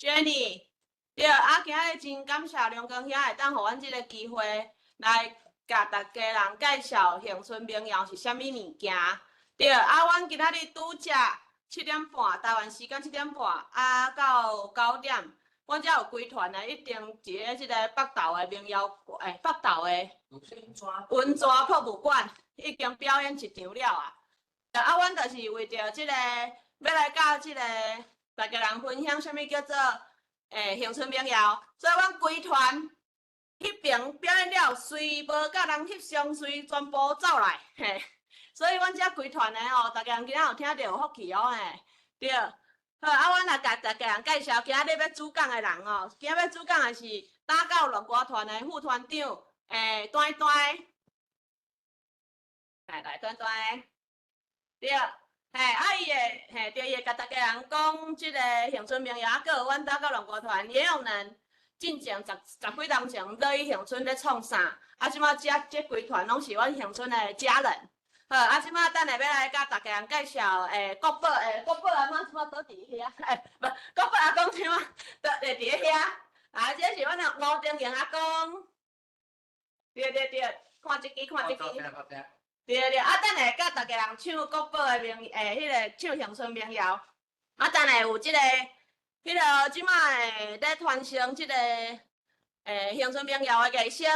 Jenny，对，啊，今日真感谢龙哥兄会当互阮即个机会来甲大家人介绍恒春民谣是啥物物件。对，啊，阮今仔日拄则7:30台湾时间7:30啊到9点，阮遮有规团的，一定一个即个北投的民谣北投的文泉博物馆已经表演一场了啊。啊，阮就是为着即个要来甲即个大家人分享啥物叫做恒春民谣，所以阮规团迄边表演了，随无甲人翕相，随全部走来嘿。所以阮遮规团的哦，大家人今仔有听着有福气哦嘿，对。好，啊，阮来甲大家人介绍今仔日要主讲的人哦，今仔要主讲的是打狗乐歌团的副团长端端，来端端，对。伊会，对，伊会甲大家人讲即个恒春民谣，啊，搁有阮打狗乐歌团也有人进前十几年前落去恒春咧创啥，啊，即摆即规团拢是阮恒春的家人。好，啊，即摆等下要来甲大家人介绍国宝阿妈即摆倒伫遐，无国宝阿公即摆伫遐，啊，这是阮的吴定营阿公，对，看即支。对，啊，等下甲大家人唱国宝的迄个唱恒春民谣，啊，等下有即个，迄个即摆咧传承即个恒春民谣的艺声，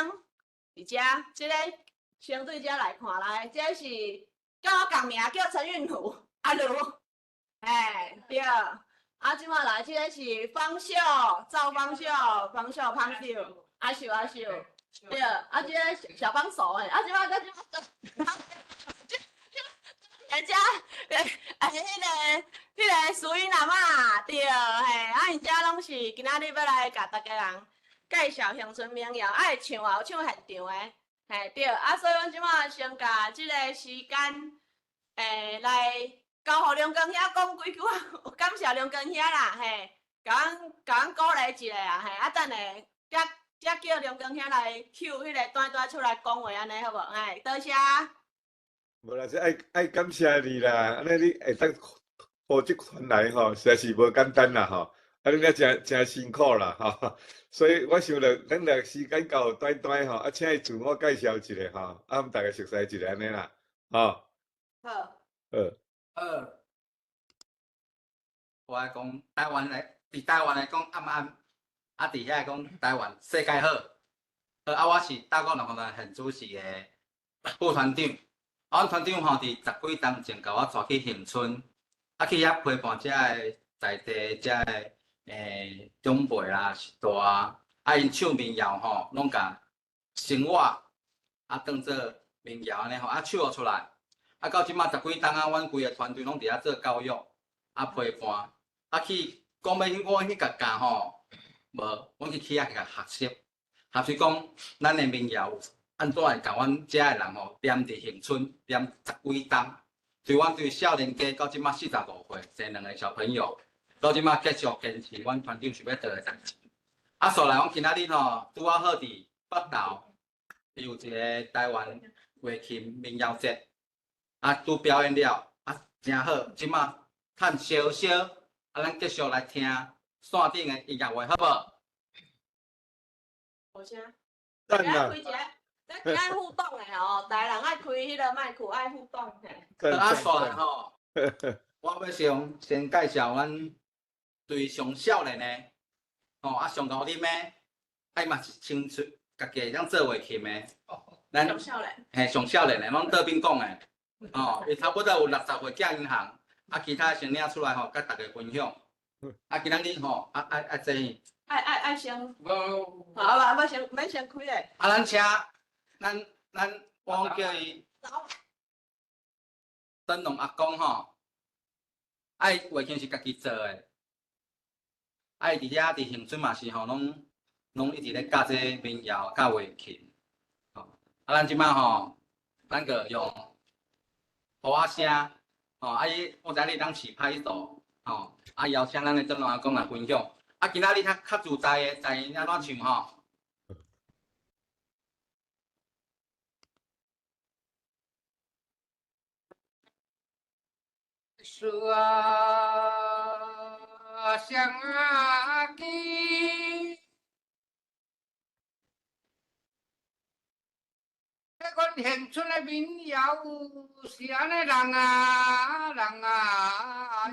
伫遮，即个先对遮来看来，这是甲我共名叫陈韵如，阿如，对，啊，即摆来即个是方秀，赵方秀，方秀，阿秀。对，啊，即个小帮手啊，即摆人家迄个苏英阿嬷对，啊，因遮拢是今仔日要来甲大家人介绍恒春民谣，啊，会唱啊，有唱现场的，对，啊，所以阮即摆先甲即个时间，来交互龙光遐讲几句话，感谢龙光遐啦，甲阮鼓励一下啊，啊，等下则叫龙光遐来 Q 迄个端出来讲话安尼好无？多谢。无啦，这爱感谢你啦，安尼你会当抱即团来吼，实在是无简单啦吼，啊，你咧真辛苦啦吼，所以我想着等下时间到短吼，啊，请伊自我介绍一下吼，啊，大家熟悉一下安尼啦，吼。好。我来讲台湾来，伫台湾来讲暗暗，啊，伫遐讲台湾世界好。啊，我是大港乐团现主席的副团长。啊，阮团长吼，伫10几年前甲我带去恒春，啊去遐陪伴遮个在地遮个长辈啦、是大，啊因唱民谣吼，拢甲生活啊当做民谣安尼吼，啊唱出来。啊到即马10几年啊，阮规个团队拢伫遐做教育，啊陪伴，啊去讲要我去甲教吼，无，阮去遐甲学习讲咱的民谣。安怎会甲阮遮个人吼踮伫恒春踮10几年？对阮对少年家到即马45岁，生2个小朋友，到即马继续坚持阮团长想要做的代志。啊，所来阮今仔日吼拄啊好伫北投有一个台湾乐琴民谣节，啊拄表演了，啊真好。即马趁小小，啊咱继续来听线顶的音乐会，好无？好声。赞啦！咱今爱互动的哦，大家人爱开迄个麦克，爱互动嘿。啊，煞来吼，我要先介绍阮对上少年的，吼啊上高龄的，啊嘛是清楚家己会当做乐器的，咱上少年，上少年的，拢倒边讲的，伊差不多有60岁寄银行，啊其他先领出来吼，甲大家分享。啊今仔日吼，啊这爱先，好吧，要先开嘞。啊咱请我叫伊灯笼阿公吼，爱乐器是家己做的，爱伫遐伫恒春嘛是吼，拢一直咧教这民谣教乐器。吼，啊咱即摆吼，咱个用鼓仔声，吼，啊伊我知你当起拍手，吼，啊邀请咱的灯笼阿公来分享。啊今仔日较自在的，知影安怎唱吼。说相爱记。阮乡村的民谣是安尼人啊，人啊，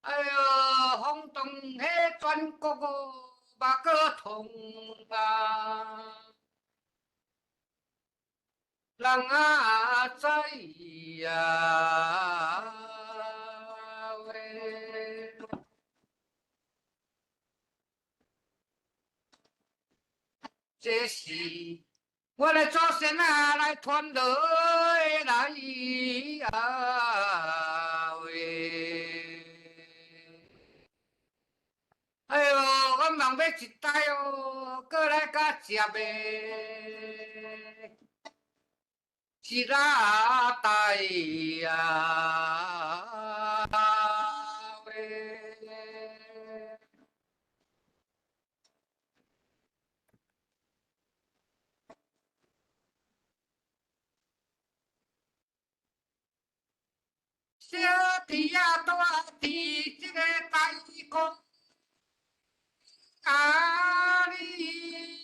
哎哟，轰动迄全国哦，嘛个痛啊，人啊知啊喂。这是我的祖先啊，来传落来啊喂！哎呦，我望要一代哦，过来甲接的，一大代啊喂！小弟呀，大弟，这个大公啊哩，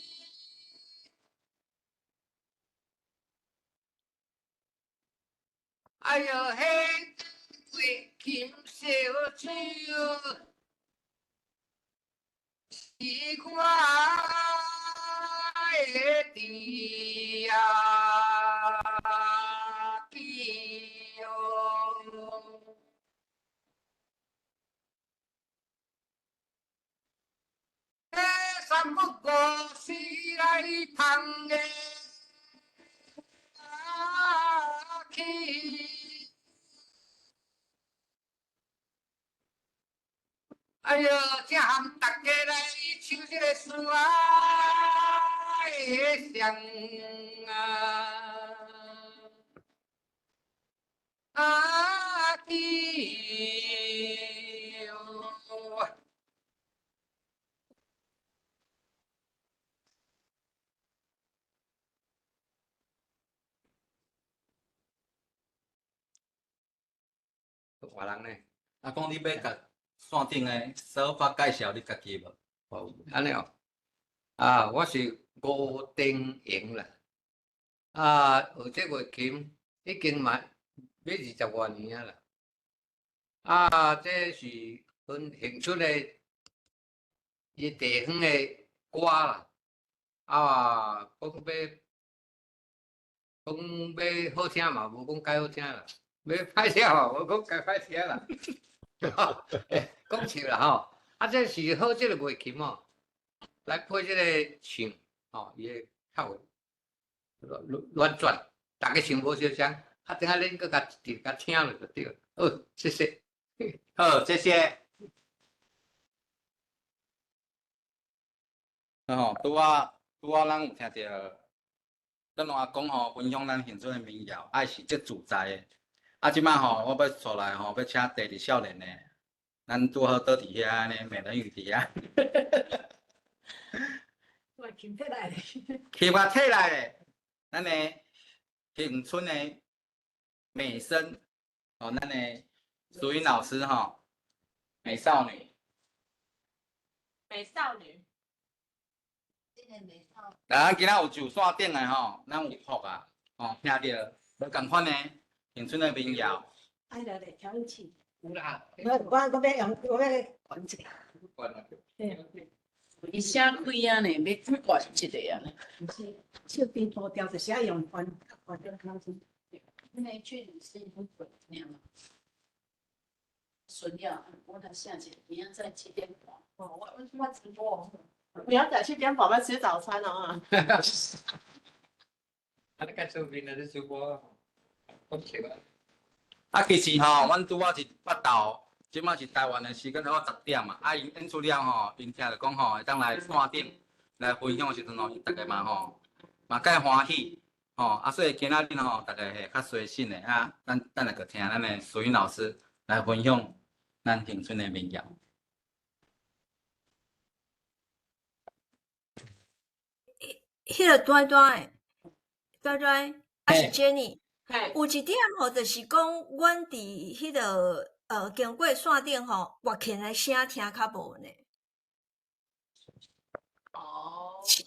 哎呦，嘿，月琴小酒，是我的弟呀，弟哟。三不五时来捧的去，哎呦，这含大家来唱这个诗啊的声弟哟。华人呢？啊，讲你要甲线顶的手法介绍你家己无？安尼哦。啊，我是吴定营啦。啊，学这乐琴已经嘛要20多年啊啦。啊，这是阮兴趣的伊地方的歌啦。啊，讲要好听嘛，无讲介好听啦；要歹听嘛，无讲介歹听啦。讲笑啦吼，啊，这是好这个乐器哦，来配这个唱吼，伊会较乱转，大家唱无相像，啊，等下恁搁甲听了就对了。哦，谢谢。好，谢谢。吼，拄仔咱有听着，咱阿公吼分享咱乡村的民谣，爱是足自在的。啊，即摆吼，我要出来吼，要请第二少年的，咱拄好倒伫遐安尼，美人鱼伫遐。我捡起来的，去我摕来的，咱的乡村的美声，哦，咱的淑英老师吼，美少女。美少女，今年没上。咱今仔有就线顶的吼，咱有福啊，吼，听着无共款的乡村的民谣。爱来来调一起。有啦，我要用，我要管一下。伊写开啊呢，要管一个啊呢。不是，手边多调就写用管就考试。因为确实是不准那样嘛。顺了，我来下去，明天再7点半。哦，我直播，你要再去点宝宝吃早餐哦啊。啊，你介手边的直播，好笑啊！啊，其实吼，阮拄仔是北投，即马是台湾的时间，差不多10点嘛。啊，因演出了吼，因听着讲吼，会当来线顶来分享的时阵吼，大家嘛吼，嘛介欢喜吼。啊，所以今仔日吼，大家系较随性的啊，咱来个听咱的淑英老师来分享咱乡村的民谣。迄个拽拽，啊是 Jenny，嘿，有一点吼，就是讲，阮伫迄个经过线顶吼，乐器的声听较无呢。哦，笑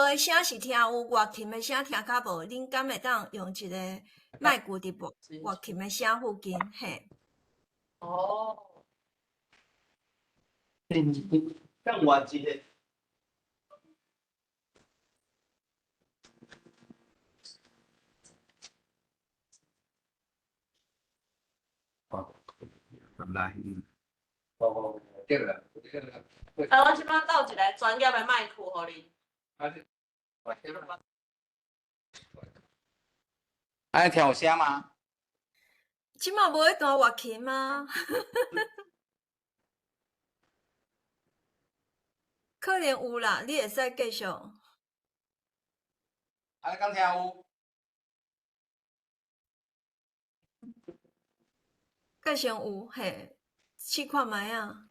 的声是听有，乐器的声听较无。恁敢会当用一个麦克伫乐器的声附近？嘿，哦，更晚一个。来，哦，对了，我即摆倒一个专业的麦克互你。安尼听有声吗？即马无迄段乐器吗？可能有啦，你会使继续。安尼敢听有？介先有嘿，试看觅啊。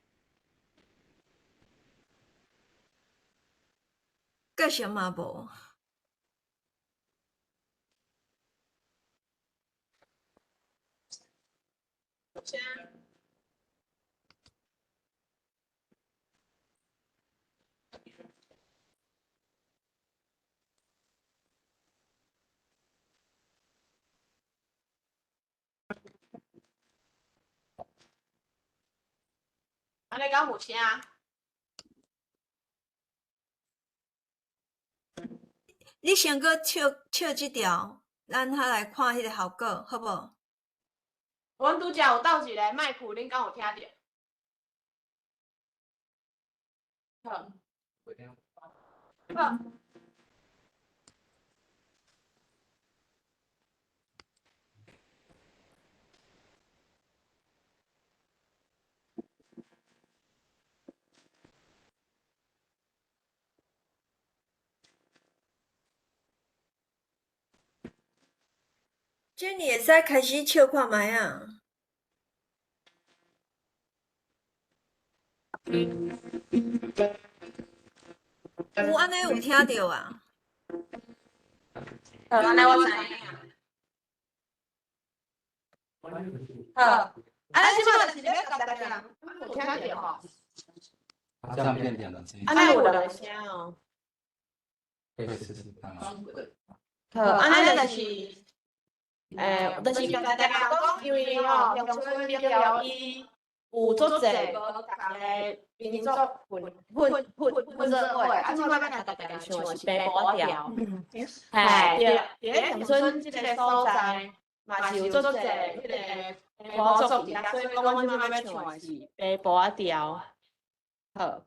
介先嘛无。先，安尼敢有声？你先搁唱即条，咱下来看迄个效果，好无？阮拄则有倒一个麦克，恁敢有听着？好，好。即你会使开始唱看觅啊。有安尼有听着啊？好，安尼我知影。好，安尼即摆就是要甲大家人有听着吼。这样变点了，安尼有两声哦。可以试试看啊。好，安尼就是，就是甲大家讲，因为吼，乡村民谣伊有足侪无同的民族混做伙，啊，即摆要甲大家唱的是白布调。嘿，伫咧乡村即个所在，嘛是有足侪迄个白布族伫遐，所以讲阮即摆要唱的是白布调。好。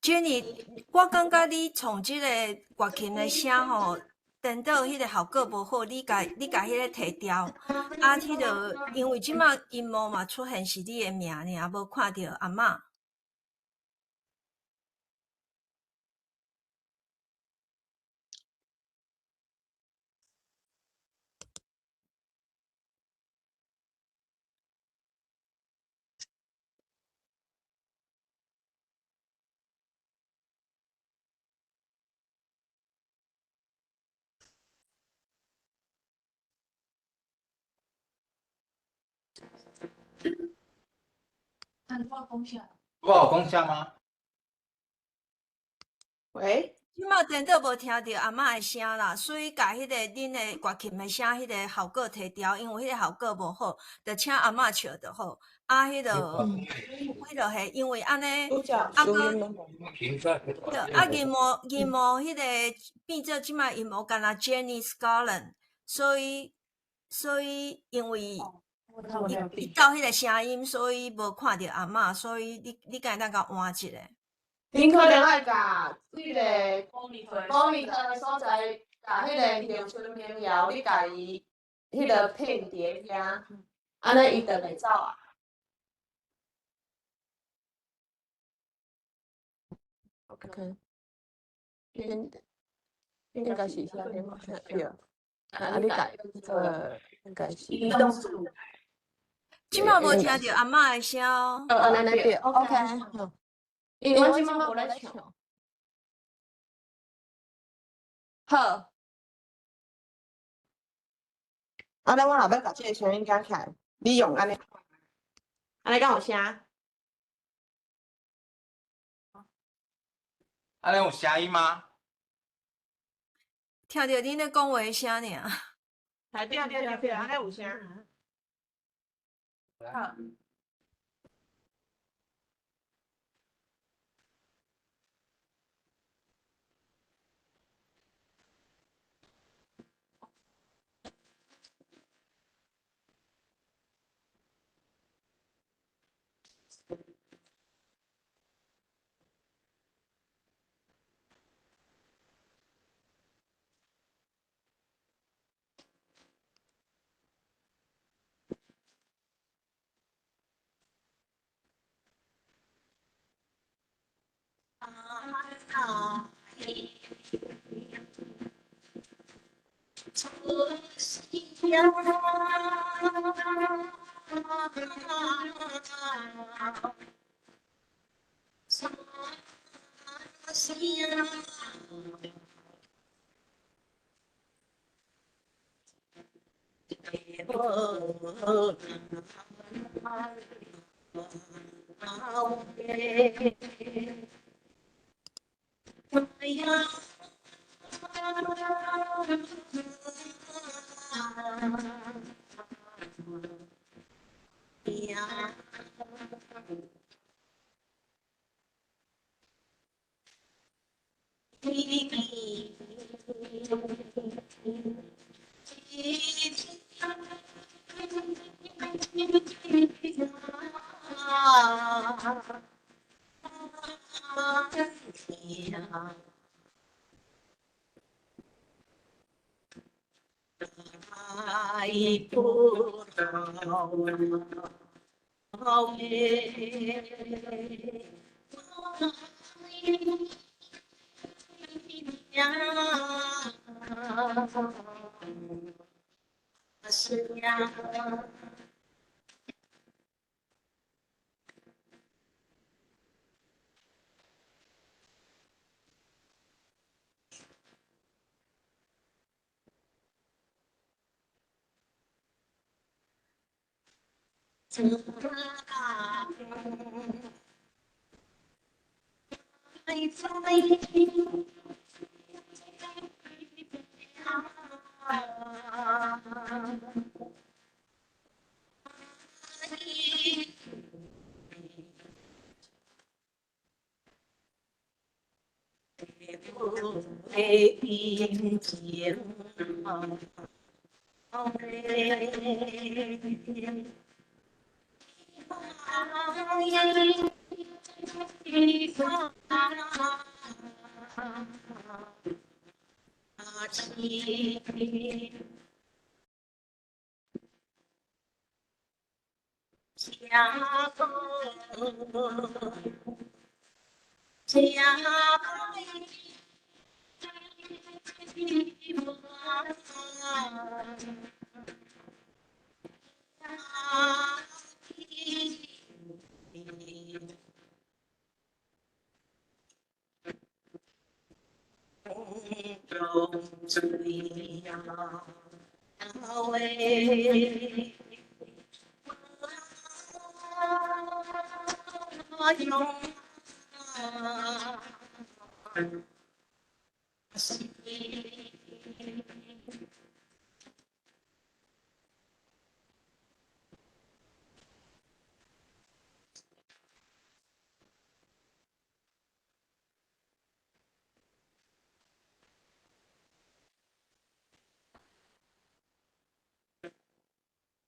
Jenny，我感觉你创即个乐器的声吼，颠倒迄个效果无好，你甲迄个摕掉，啊，迄个因为即马音幕嘛出现是你的名尔，无看到阿嬷。看画风下，我有讲啥吗？喂，即马电脑无听到阿嬷的声啦，所以甲迄个恁的乐琴的声，迄个效果摕掉，因为迄个效果无好，就请阿嬷笑就好。啊，迄个，迄个嘿，因为安尼，啊个，啊音幕迄个变做即马音幕干那 Jenny Scarlett，所以因为伊到迄个声音，所以无看到阿嬷，所以你敢当甲换一个。恁可能爱甲迄个公里的所在，甲迄个乡村民谣，你甲伊迄个拼碟遐，安尼伊就袂走啊。OK，应该是下面对，啊，你改应该是。移动速度，即马无听到阿嬷的声哦。安尼对 ，OK，因为阮即马无咧唱。好，安尼我若要甲即个声音加起来，你用安尼，安尼敢有声？安尼有声音吗？听到恁咧讲话的声尔。对，安尼有声。好。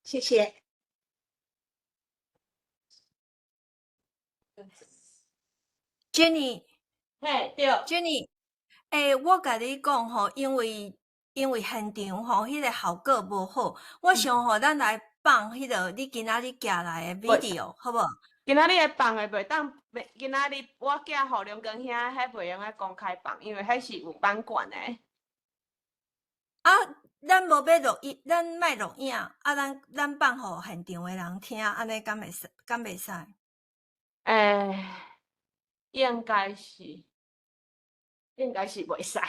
谢谢。 Jenny，嘿，对， Jenny，我甲你讲吼，因为现场吼，迄个效果无好，我想吼，咱来放迄个你今仔日寄来的 video，好无？今仔日的放的袂当，今仔日我寄互梁根兄，迄袂用咧公开放，因为迄是有版权的。啊，咱无要录音，咱莫录影，啊，咱放互现场的人听，安尼敢袂使？应该是袂使。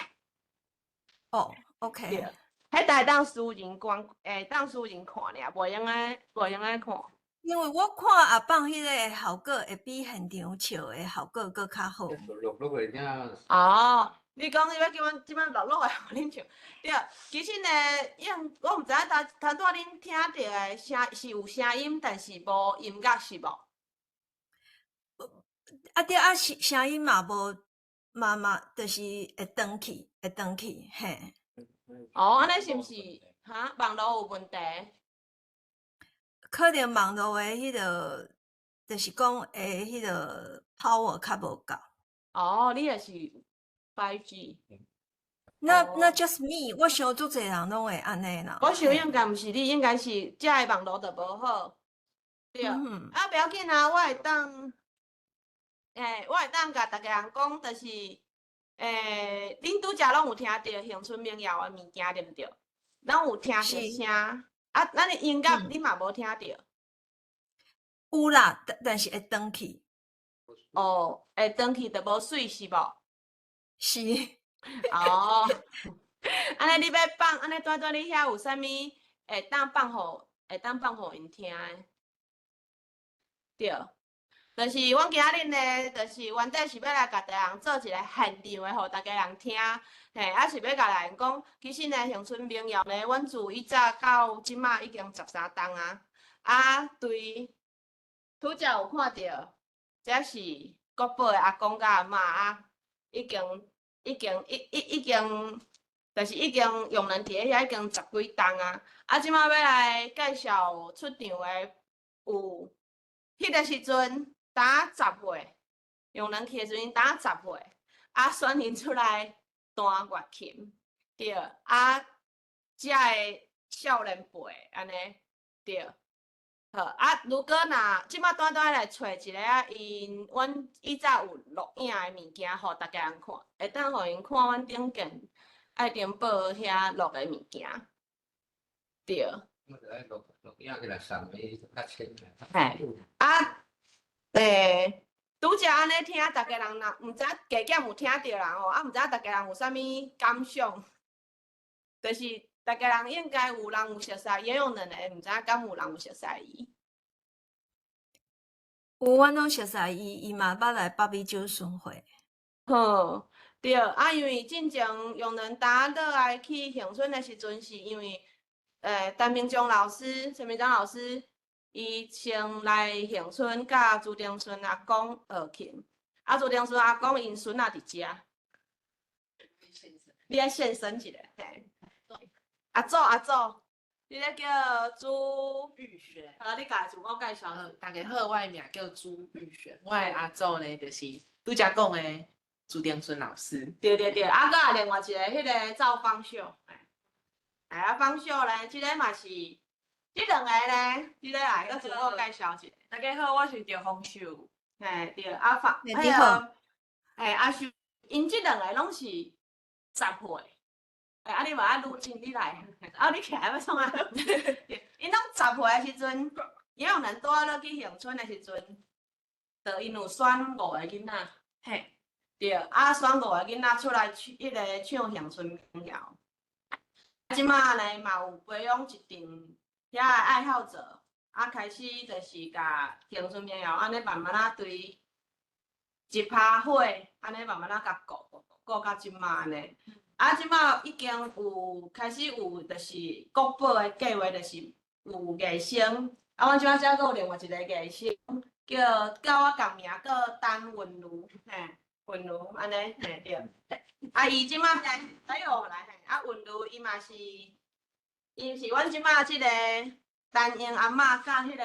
哦对， ，OK，迄台当私人观，当私人看尔，袂用咧看。因为我看阿放迄个效果会比现场笑的效果搁较好。录的听。哦，你讲你要即摆录的互恁唱，对，其实呢，我毋知影头拄恁听到的声是有声音，但是无音乐是无？啊对啊，声音嘛无，就是会断去，嘿。哦，安尼是毋是网络有问题？可能网络的迄个，就是讲迄个 power 较无够。哦，你也是 5G。那哦just me，我想足侪人拢会安尼啦。我想应该毋是你，应该是遮的网络就无好。对，嗯啊，不要紧啊，我会当，我会当甲逐个人讲，就是，恁拄则拢有听到乡村民谣的物件，对毋对？拢有听到是声，啊，咱的音乐嗯你嘛无听到。有啦，但是会断去。哦，会转去就无水是无？是，哦，安尼你要放，安尼短短你遐有啥物会当放互因听的？对，就是阮今仔日呢，就是原底是要来甲大人做一个现场的，互大家人听，啊是要甲人讲，其实呢乡村民谣呢，阮自以早到即马已经13档啊，啊对，拄则有看到，这是国宝的阿公甲阿嬷啊，已经，就是已经用人伫咧遐已经10几档啊，啊即马要来介绍出场的有。迄个时阵，打10岁，用人去的时阵打10岁，啊选现出来弹乐琴，对，啊，遮个少年辈安尼，对，好，啊，如果若即马短短来找一个啊，阮以早有录影的物件，互逐家人看，会当互因看阮顶件爱丁堡遐录的物件，对。录影起来送你较清楚。嘿，啊，拄则安尼听，逐家人若毋知加减有听着人吼，啊，毋知逐家人有啥物感想，就是逐家人应该有人有熟悉，也有两个毋知影敢有人有熟悉伊。有阮拢熟悉伊嘛捌来北美酒巡会。好，对，啊，因为进前用人打落来去乡村的时阵，是因为。陈明章老师，伊先来乡村，甲朱定顺阿公学琴。啊，朱定顺阿公因孙仔伫遮，你爱现身一下，嘿。阿祖，你咧叫朱玉璇，你家自我介绍。大家好，我的名叫朱玉璇，我的阿祖呢就是拄则讲的朱定顺老师。对，啊，搁有另外一个迄个赵方秀。啊，方秀咧，即个嘛是，即两个咧，即个来，搁自我介绍一下。大家好，我是赵方秀。嘿，对，啊方，你好，阿秀，因即两个拢是10岁，啊你嘛爱愈近，你来，啊你起来要创啊？因拢10岁的时阵，也有人带落去乡村的时阵，就因有选5个囡仔，嘿，对，啊选5个囡仔出来迄个唱乡村民谣。即马呢嘛有培养一群遐个爱好者，啊开始就是甲乡村民谣安尼慢慢对一趴火，安尼慢慢啊甲顾到即马安尼。啊，即马已经有开始有，就是国宝的计划，就是有艺生。啊，阮即马遮阁有另外一个艺生，叫甲我共名，叫陈云如，嘿，云如安尼，嘿对。啊，伊即马来哦来嘿，啊云如伊嘛是，伊是阮即马即个陈英阿嬷甲迄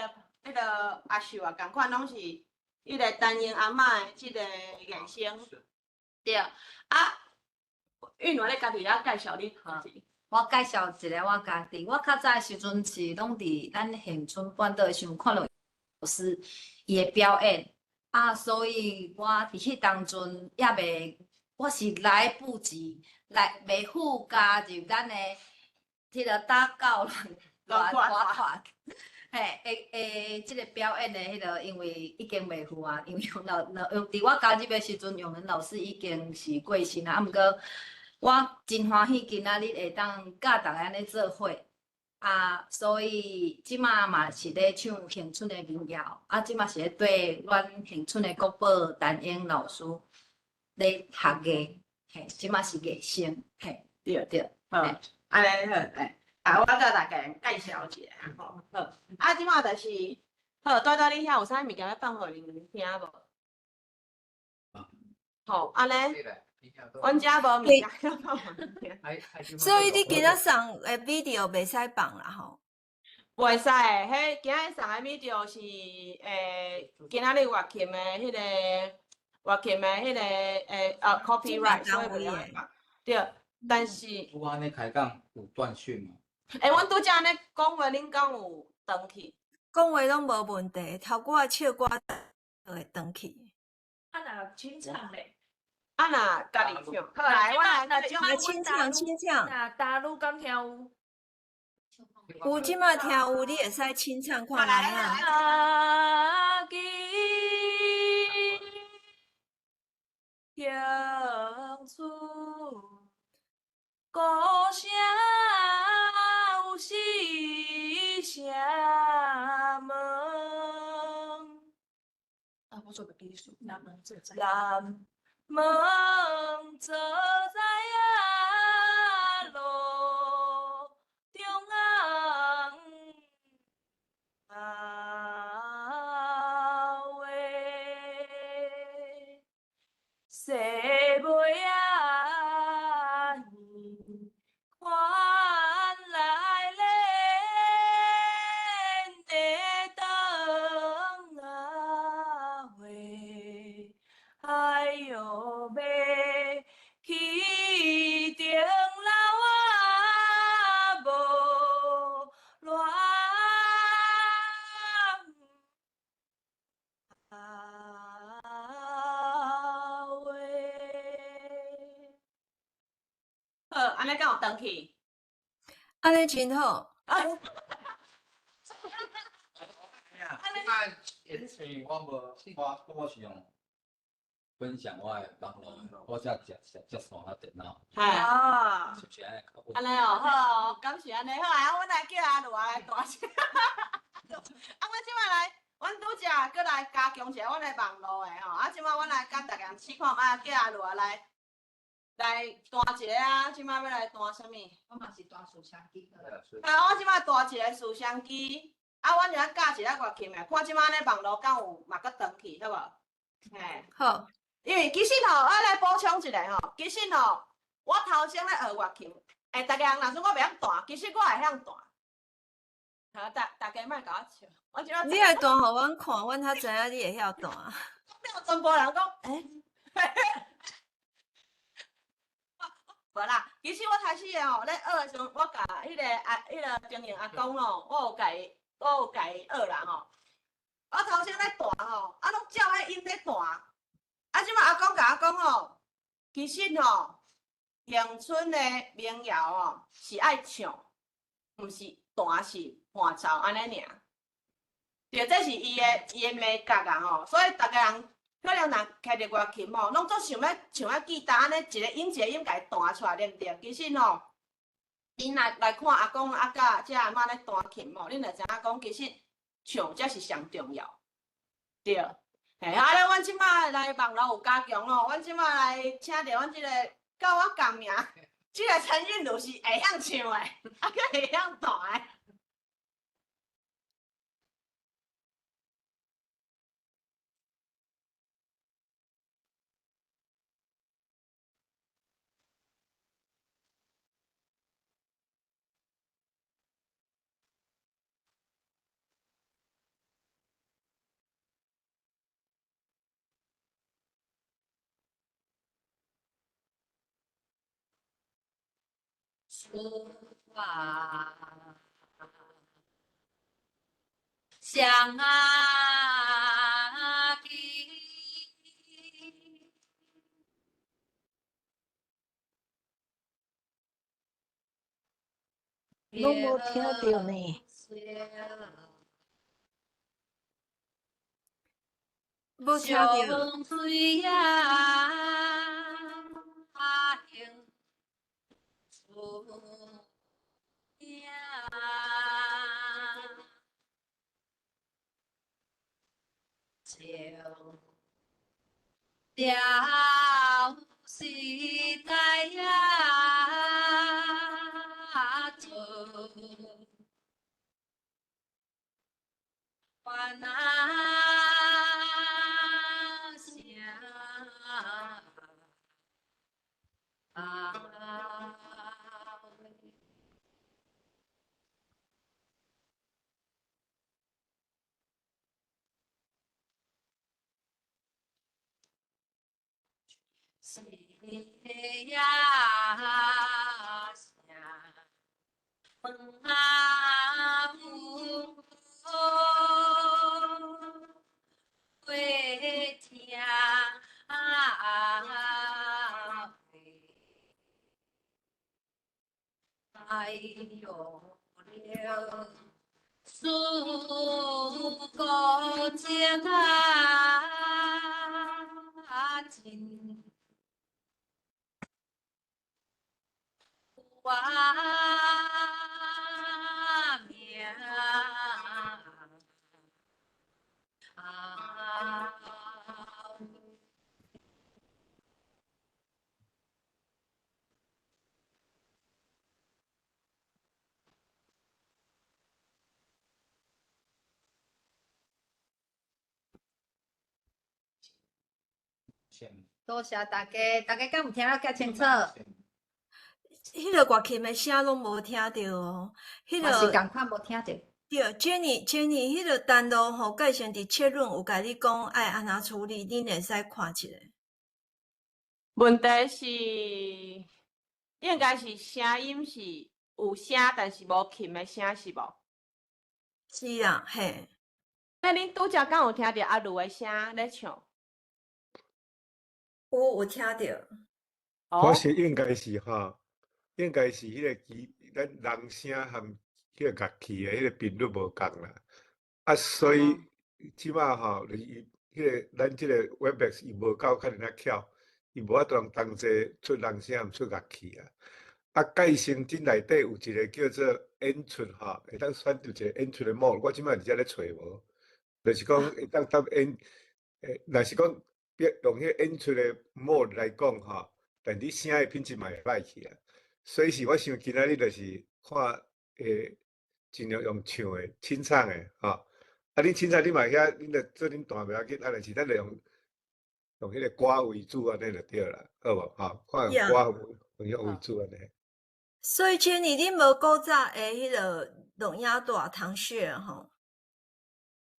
个阿秀啊共款，拢是迄个陈英阿嬷的即个艺生，对。啊，玉暖咧家己来介绍你自己。我介绍一下我家己，我较早的时阵是拢伫咱恒春半岛上看到老师伊的表演，所以我伫迄当阵也未，我是来不及，未赴加入咱的迄个打狗乱团，嘿，即个表演的迄个，因为已经未赴啊，因为伫我加入的时阵，永仁老师已经是过身啊，毋过。我真欢喜今仔日会当甲大家安尼做伙，所以即马嘛是咧唱恒春的民谣，即马是咧对阮恒春的国宝陈英老师咧学艺，嘿，即马是艺生，嘿，对，好，安尼好，我甲大家介绍一下，吼，好，即马就是好，带到你遐有啥物件要放互恁听无？好，安尼。阮遮无物件要放互恁听。所以你今仔送的 video 袂使放啦吼。袂使诶，迄今仔送诶 video 是今仔日乐琴诶迄个copyright， 所以袂晓放。对，但是我安尼开讲有断讯吗？阮拄则安尼讲话，恁讲有断去？讲话拢无问题，头歌唱歌就会断去。若清唱咧？啊，若家己唱，好来，我来甲唱。清唱。若大陆讲跳舞，有即马跳舞，你会使清唱看卖啊。家己乡村，故乡有四声门。我做个笔数，南门这在。南门坐在路中央话，西尾啊看来恁的灯啊话。哎哟，要去钟楼啊，无乱话。好，安尼敢有断去？安尼真好。演戏我是用分享我的网络，我才接上下电脑，啊，是不是安尼？安尼哦，好哦，感谢安尼好啊，阮来叫阿罗来大声。阮即摆来，阮拄则搁来加强一下阮的网络的吼，即摆阮来甲大家试看卖，叫阿罗来弹一个啊，即摆要来弹啥物？我嘛是弹竖声机。我即摆弹一个竖声机，阮就教一下乐器的，看即摆咧网络敢有嘛搁断去，好无？嘿。好。因为其实吼，我来补充一下吼，其实吼，我头先咧学乐器，大家人若说我袂晓弹，其实我会晓弹。好，大家莫甲我笑，我即摆你来弹互阮看，阮较知影你会晓弹。全部人讲，无啦，其实我开始吼咧学的时阵，我甲迄个经营阿公咯，我有甲伊学啦吼。我头先咧弹吼，拢照迄音咧弹。即摆阿公甲我讲吼，其实吼，恒春的民谣吼是爱唱，毋是弹是伴奏安尼尔。对，这是伊的美感啊吼，所以逐个人可能若开着乐器吼，拢总想要像吉他安尼一个音甲伊弹出来，对毋对？其实吼，恁来看阿公甲遮阿嬷咧弹琴吼，恁就知影讲，其实唱才是上重要，对。嘿，啊咧，阮即摆来网络有加强哦，阮即摆来请着阮即个甲我共名，即个陈韵如是会晓唱的，啊，佮会晓弹的。出发，向啊去，拢无听到呢。无听到，上水啊，行出名，情了时代啊，做烦恼声啊。是呀，声问啊有会听哎哟了，诉故情真。我命啊！多谢大家，大家敢有听得较清楚？迄个乐器的声拢无听到哦。迄嘛是个共款无听到。对，Jenny，迄个单路吼，介绍伫切论有甲你讲爱安怎处理，恁会使看一下。问题是，应该是声音是有声，但是无琴的声是无？是啊，嘿，那恁拄则敢有听到阿如的声咧唱？有听到。我哦，是应该是吼，应该是迄个咱人声和迄个乐器的迄个频率无共啦。啊，所以即马吼，就是迄个咱即个 Webex 伊无够较尔啊巧，伊无法度通同齐出人声，毋出乐器啊。啊，介声真内底有一个叫做演出吼，会当选择一个演出的 mode，我即摆伫遮咧找无，就是讲会当演，若是讲用迄个演出的 mode 来讲吼。但你声的品质嘛会歹去啊，所以是我想今仔日就是看尽量用唱的、清唱的吼。啊，恁清唱你嘛会晓，恁着做恁弹袂要紧，啊，但是咱着用迄个歌为主安尼就对啦，好无？吼，看用歌为主安尼。所以 Jenny，恁无古早的迄个录影带通学吼？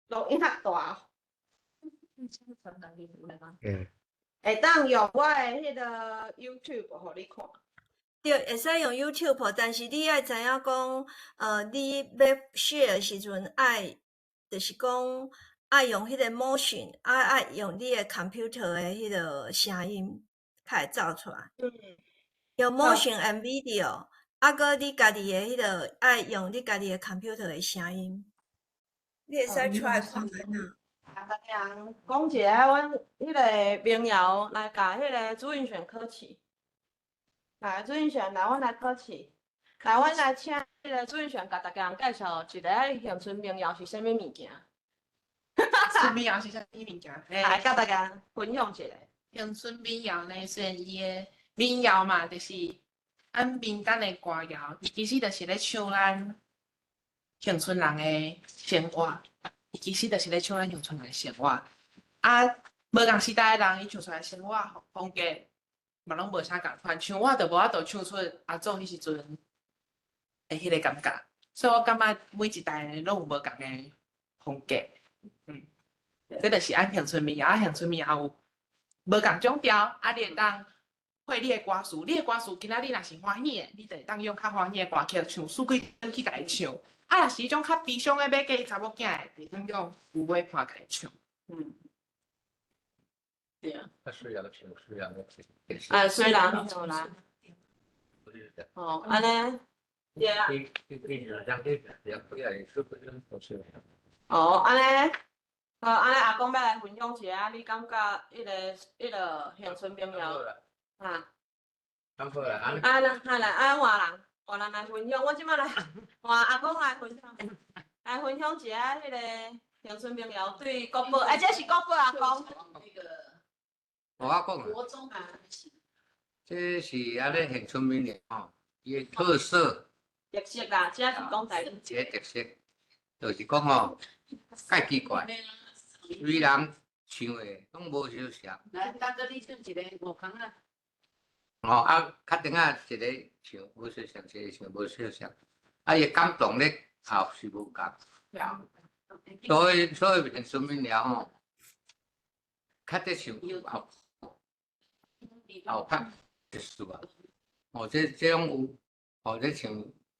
录音较大，嗯，会当用我的迄个 YouTube 互你看。对，会使用 YouTube，但是你爱知影讲，你要 share 的时阵爱，就是讲爱用迄个 motion，爱用你的 computer 的迄个声音，才会走出来。用 motion and video，啊，搁你家己的迄个爱用你家己的 computer 的声音，你会使 try 看看呐。大家讲一下，阮迄个民谣来甲迄个朱运璇考试。来，朱运璇，来，阮来考试。来，阮来请迄个朱运璇，甲大家介绍一个乡村民谣是啥物物件。村民谣是啥物物件？来甲大家分享一下。乡村民谣呢，虽然伊的民谣嘛，就是按民间的歌谣，伊其实就是咧唱咱乡村人的生活，伊其实就是咧唱咱乡村人的生活。啊，无共时代的人，伊唱出来的生活风格嘛拢无啥共款，像我就无法度唱出阿祖迄时阵的迄个感觉，所以我感觉每一代的拢有无共的风格。这就是按乡村民谣，乡村民谣有无共种调，你会当会你的歌词，你的歌词今仔日若是欢喜的，你就会当用较欢喜的歌曲唱，数几段去甲伊唱。若是迄种较悲伤的要嫁查某囝的，就当用有尾伴甲伊唱。对啊。虽然唱，虽然虽然唱啦，哦，安尼，对啊，哦，安尼，安尼阿公要来分享一下，你感觉迄个乡村民谣啊？来，换人来分享，我即摆来换阿公来分享，来分享一下迄个乡村民谣对国宝，这是国宝阿公。我讲啊，国中啊，这是安尼乡村民谣吼，伊的特色。特色啦，这是讲台语。一个特色，就是讲吼，介奇怪，虽然唱的拢无相像，来，大哥，你唱一个五空啊。吼较顶仔一个唱无相像，一个唱无相像，伊感动力也是无共。所以乡村民谣吼，较得唱后拍特殊啊。这种有，这唱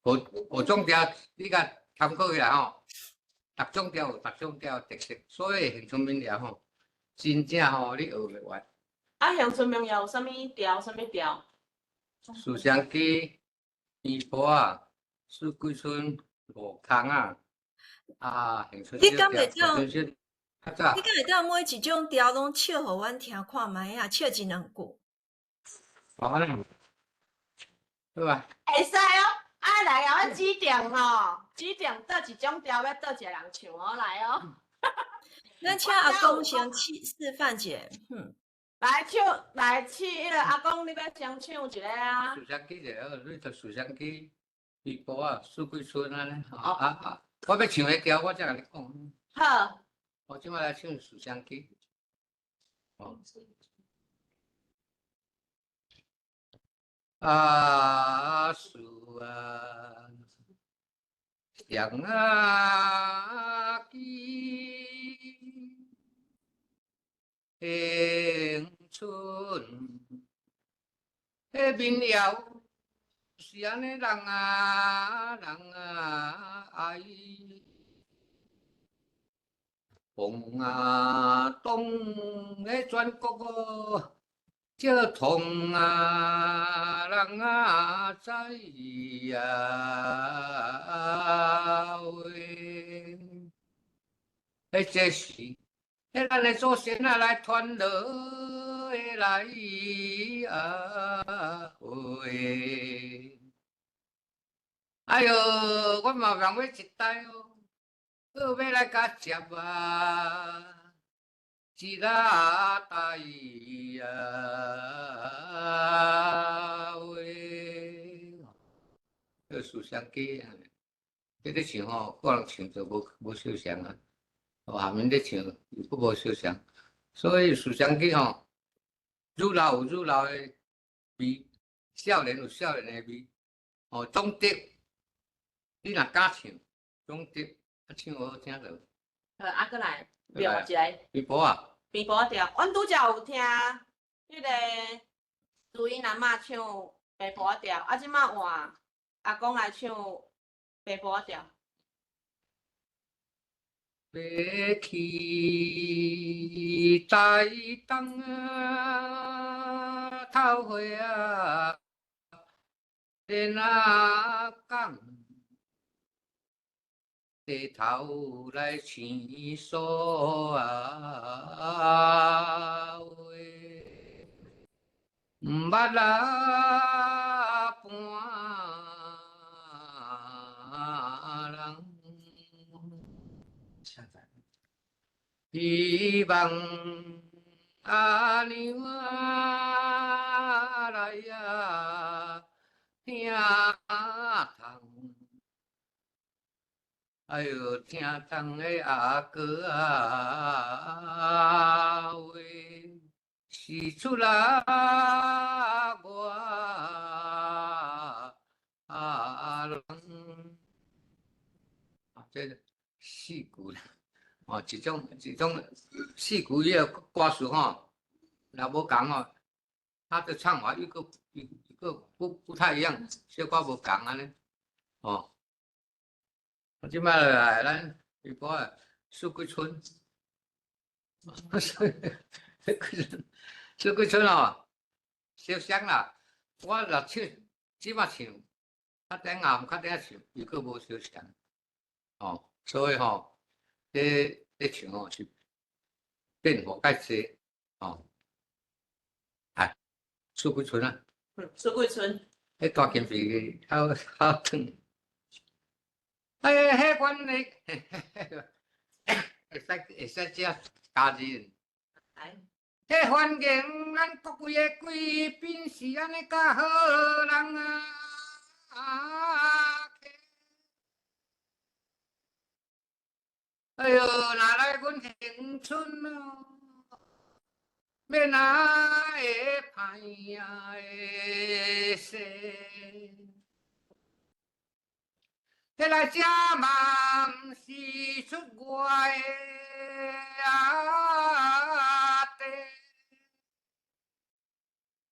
五种调，你甲参考起来吼，逐种调有逐种调特色，所以乡村民谣吼，真正吼你学袂完。乡村民谣有啥物调？啥物调？思乡记、边坡啊、四季春、五空啊，乡村你敢会当？乡村较早。你敢会当每一种调拢唱互阮听看卖啊？唱一两句。安尼，对吧？会使哦，来甲我指定吼，指定倒一种调要倒一个人唱哦，来哦。咱请阿公先示范者，来唱，来试迄个阿公，你要先唱一个啊。思乡记就好，你就思乡记、边坡啊、四季春安尼。我要唱迄调，我才甲你讲。好。我即摆来唱思乡记。思乡记，乡村迄民谣是安尼人爱。风动的全国这通人知喂，这是咱的祖先来传落的来喂。哎哟，我嘛望要一代哦。要来甲接一拉代喂，思乡记啊，这咧唱吼，个人唱就无相像啊，下面咧唱又佫无相像，所以思乡记吼，愈老有愈老的味，少年有少年的味，总得你若敢唱，总得。唱好听着。搁来调一个。边坡啊。边坡调，阮拄则有听迄个朱茵阿嬷唱北坡调，即摆换阿公来唱北坡调。要去台东头花莲仔港。低头来青锁喂，毋捌啦半人。希望阿娘啊来呀，听痛。哎呦，听痛的阿哥啊话，是出来我人。啊，这个四句啦，哦，一种四句迄个歌词吼，若无共哦，他的唱法一个不太一样，小可无共安尼，哦。即摆来咱一般啊，四季春，四季春哦，小香啦。我若唱，即摆唱，较顶暗，较顶唱，伊佫无小香。哦，所以吼，咧唱吼是变化介济，哦，哎，四季春啊，四季春，迄大金皮好烫。哎，迄款诶，会使只家人。来，迄环境，咱各位诶贵宾是安尼较好人啊。哎哟，哪来阮青春哦？要哪会歹呀会死？迄来遮嘛毋是出外的啊地，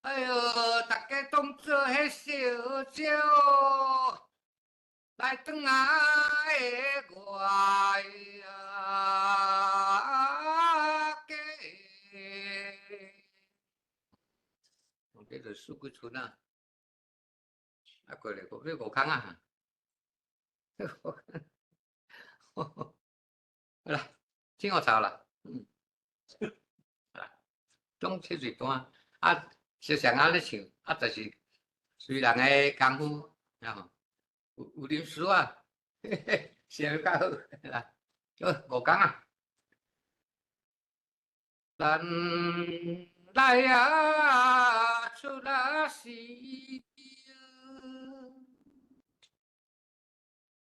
哎哟，大家当做迄小鸟来转来的外家。这就是四季春啊，啊过来过去五空啊。好啦，真好吵啦，总七岁段啊，是上安尼唱，啊，就是随人诶功夫，啊，有临时啊，写较好啦，五工啊，咱来啊，出来时。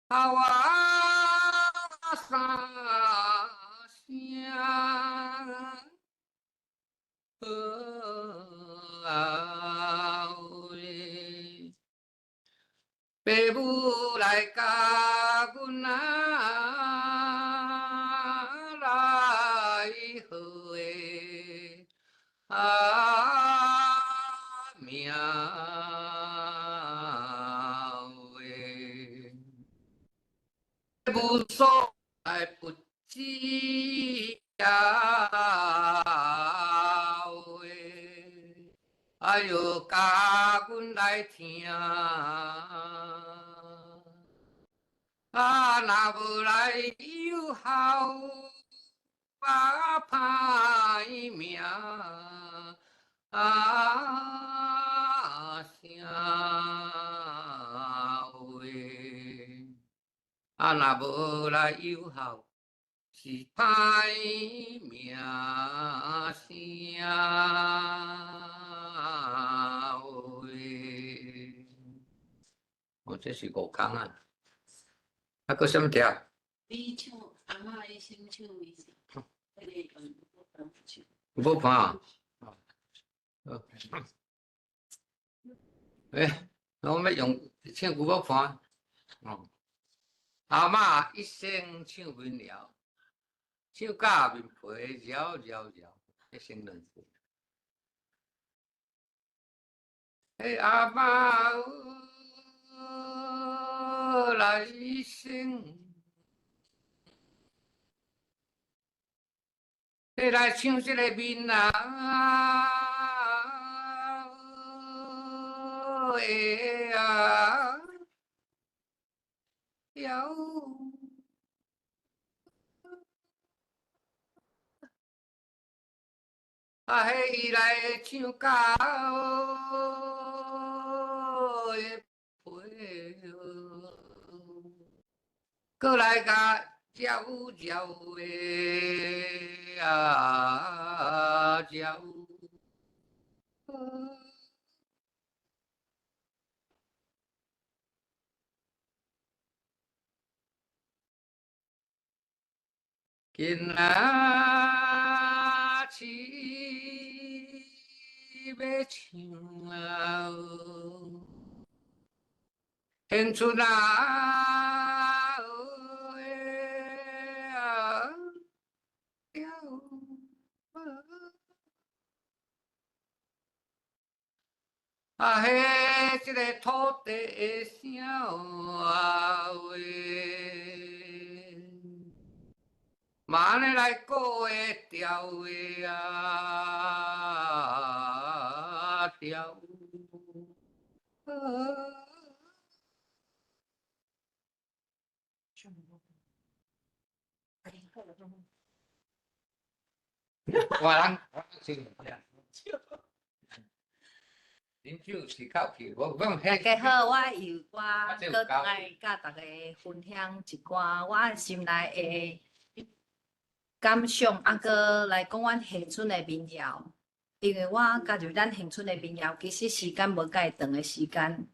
啊，我三声喂，爸母来甲阮来好诶命喂。无所来不知呀喂，哎哟，甲阮来听，啊，若无来有效，把歹命声喂。啊，若无来有效，是歹命声喂。哦，这是五工啊。啊，搁什么条？你唱阿嬷的先唱一下，迄个有无伴啊？我要用唱有无伴？哦。阿嬷一生唱民谣，唱甲面皮绕绕绕，一生两句。嘿，阿嬷来生，你来唱这个民谣的啊，谣。啊，迄伊来唱甲的皮，过来甲鸟鸟的啊鸟。今仔日要唱啊，献出啊，啊，迄这个土地的声啊喂。嘛安尼来过会调的啊调。我人啉酒是口气，我讲大家好，我由我这有搁交来甲大家分享一寡我心内的感想，啊，搁来讲阮乡村的民谣。因为我加入咱乡村的民谣，其实时间无介长的时间。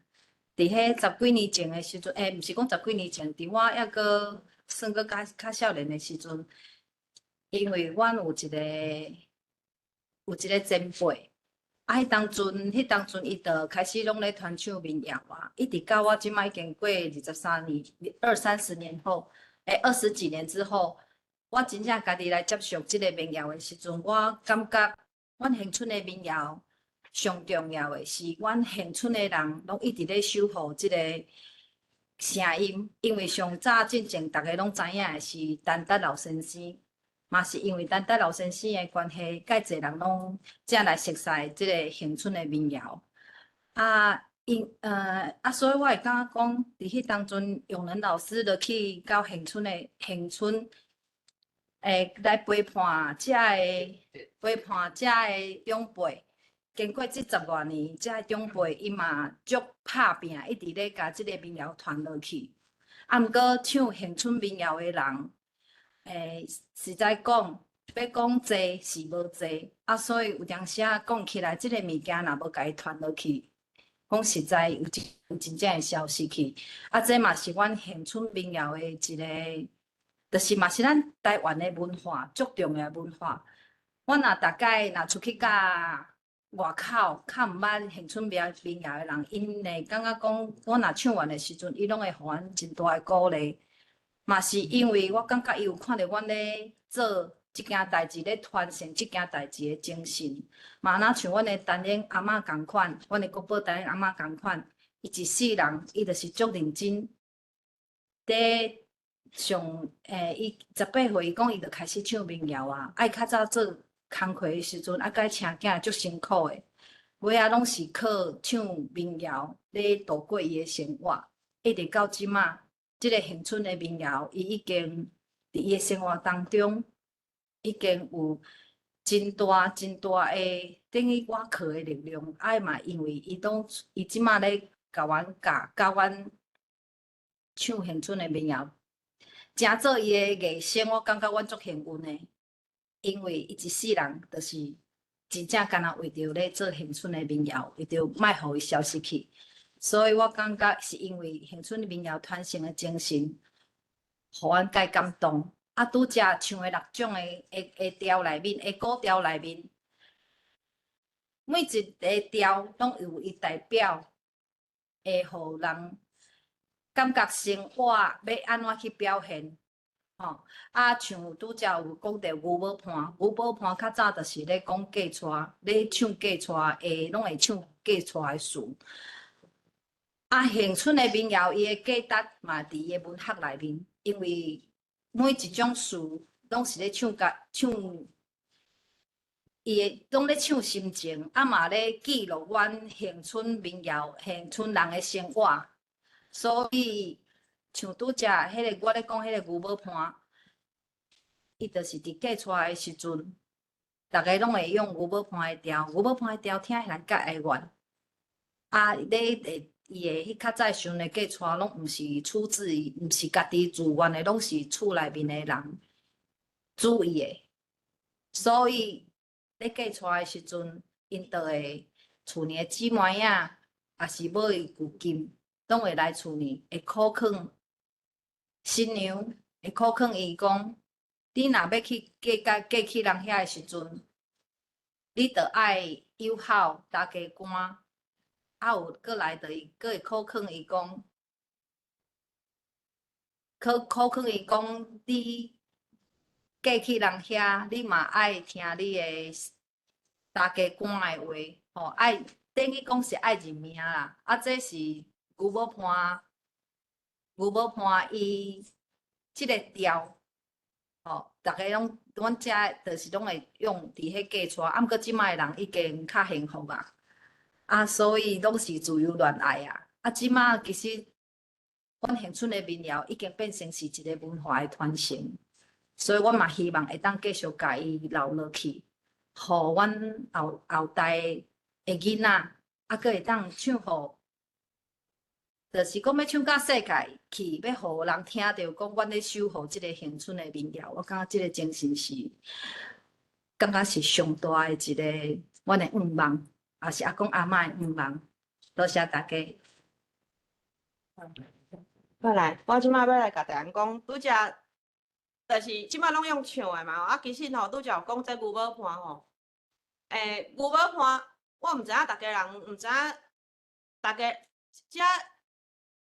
伫迄10几年前的时阵，毋是讲10几年前，伫我还搁算搁较少年的时阵，因为阮有一个前辈。啊，迄当阵，伊就开始拢咧传唱民谣啊，一直到我即摆已经过23年、20-30年后，20几年之后，我真正家己来接受即个民谣的时阵，我感觉阮乡村的民谣上重要的是，阮乡村的人拢一直咧守护即个声音，因为上早进前大家拢知影的是丹达老先生。嘛是因为丹达老先生的关系，介侪人拢才来熟悉即个乡村的民谣。所以我会感觉讲，伫迄当阵，永仁老师就去到乡村，来陪伴遮个长辈。经过这10多年，遮个长辈伊嘛足拍拼，一直咧甲即个民谣传落去。毋过唱乡村民谣的人。实在讲，要讲济是无济，所以有当时讲起来，即个物件若无甲伊传落去，讲实在有真正会消失去。这嘛是阮乡村民谣的一个，就是嘛是咱台湾的文化，足重要的文化。我大概出去甲外口较毋捌乡村民谣的人，因会感觉讲，我唱完的时阵，伊拢会互阮真大的鼓励。嘛是因为我感觉伊有看到阮咧做即件代志，咧传承即件代志的精神。嘛，若像阮的陈英阿嬷共款，阮的国宝陈英阿嬷共款，伊一世人伊就是足认真。伫上伊18岁，伊讲伊就开始唱民谣啊。爱较早做工课的时阵，甲伊请囝足辛苦的，尾仔拢是靠唱民谣咧度过伊的生活，一直到即马。即个乡村的民谣，伊已经伫伊的生活当中，已经有真大的等于外壳的力量。嘛，因为伊即马咧教阮唱乡村的民谣，真做伊的艺生，我感觉阮足幸运的，因为伊一世人就是真正干那为着咧做乡村的民谣，为着莫互伊消失去。所以我感觉是因为乡村民谣传承的精神，互阮介感动。拄则唱的6种的调内面，古调内面，每一个调拢有伊代表，会互人感觉生活要安怎去表现。像拄则有讲到牛宝伴，牛宝伴较早就是咧讲嫁娶，咧唱嫁娶拢会唱嫁娶的事。乡村的民谣，伊的价值嘛，伫伊的文学内面，因为每一种事拢是咧唱，伊拢咧唱心情，嘛咧记录阮乡村民谣、乡村人的生活。所以像拄则迄个，我咧讲迄个牛宝伴，伊就是伫嫁娶的时阵，大家拢会用牛宝伴的调，牛宝伴的调听起来介哀怨。咧伊的迄较早时阵的嫁娶，拢毋是出自于，毋是家己自愿的，拢是厝内面的人主意的。所以咧嫁娶的时阵，因倒会厝里的姊妹仔，也是买旧金，拢会来厝里，会考劝新娘，会考劝伊讲，你若要去嫁去人遐的时阵，你着爱友好，大家官。啊，有过来着伊，佫会考劝伊讲，考劝伊讲，你嫁去人遐，你嘛爱听你的大家官的话，吼，爱等于讲是爱认命啦。啊，这是牛某伴伊即个调，吼，逐个拢，阮遮就是拢会用伫迄嫁娶，啊，毋过即摆人已经较幸福啊。啊，所以拢是自由恋爱啊！啊，即马其实，阮乡村的民谣已经变成是一个文化的传承，所以阮嘛希望会当继续甲伊留落去，互阮后代的囡仔，啊，佫会当唱互，就是讲要唱到世界去，要互人听到讲阮咧守护即个乡村的民谣，我感觉即个精神是，感觉是上大的一个阮的愿望。也是阿公阿嬷的愿望，多谢大家。好来，我即摆要来甲大家讲，拄则就是即摆拢用唱的嘛，啊，其实吼，拄则有讲这牛某伴吼，牛某伴，我毋知影逐家人毋知影，逐家遮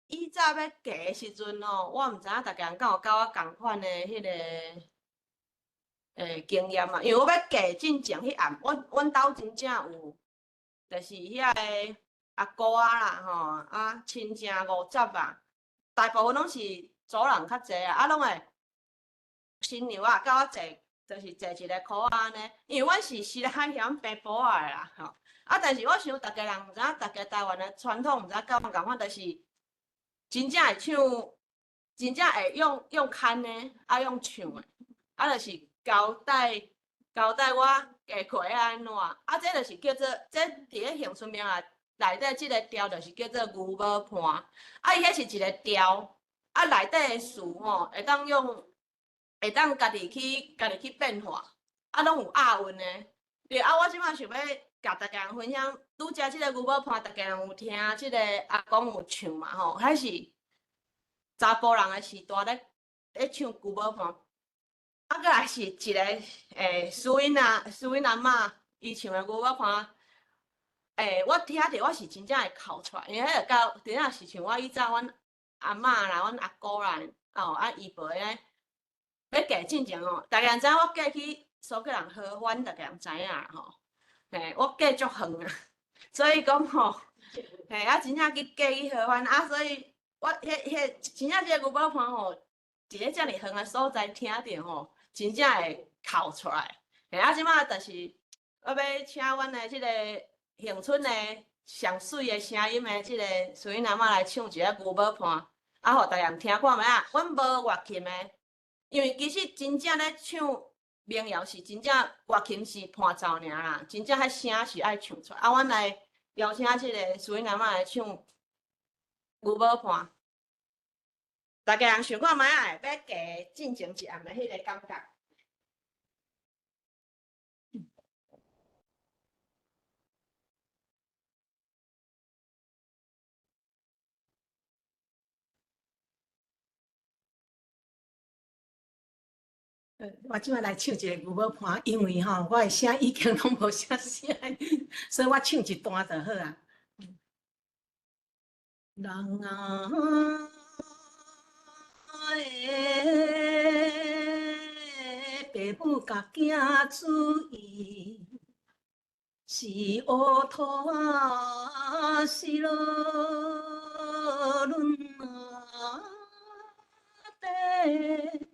以早要嫁的时阵吼，我毋知影逐家人敢有甲我共款的迄个经验啊，因为我要嫁进前迄暗，阮兜真正有。就是遐个阿姑啊啦，吼啊亲情50啊，大部分拢是族人较济啊，啊拢会新娘啊甲我坐，就是坐一个箍仔安尼，因为阮是时来嫌平埔仔的啦，吼啊，但是我想逐家人毋知影，逐家台湾的传统毋知影甲阮共款，就是真正会唱，真正会用牵的，啊用唱的，啊就是交代我家课安怎，啊，这就是叫做，这伫咧乡村名啊内底即个调，就是叫做牛某伴，啊，伊迄是一个调，啊，内底的词吼，会当家己去变化，啊，拢有押韵的。对啊，我即摆想要甲大家人分享，拄则即个牛某伴，大家人有听即个阿公有唱嘛吼，迄是查甫人的时代咧唱牛某伴。啊，佫来是一个苏允阿嬷伊唱的牛某伴，我听着我是真正会哭出来，因为迄个到真正是像我以早阮阿嬷啦、阮阿姑啦，哦啊姨婆咧要嫁进前吼，逐个人知影我嫁去苏格兰合欢，逐个人知影吼，我嫁足远啊，所以讲吼，啊真正去嫁去合欢啊，所以我迄真正即个牛某伴吼，伫咧遮尔远的所在听着吼。真正会哭出来，啊！即摆就是我要请阮的即个乡村的上水的声音的即个苏允阿嬷来唱一个牛某伴，啊，互大家听看觅啊。阮无乐琴的，因为其实真正咧唱民谣是真正乐琴是伴奏尔啦，真正迄声是爱唱出来。啊，阮来邀请即个苏允阿嬷来唱牛某伴。大家人想看觅啊，要加进前一暗的迄个感觉。我即摆来唱一个牛某伴，因为吼，我的声已经拢无啥声，所以我唱一段就好啊。人啊的父母甲囝注意，是乌土啊，是落轮啊地。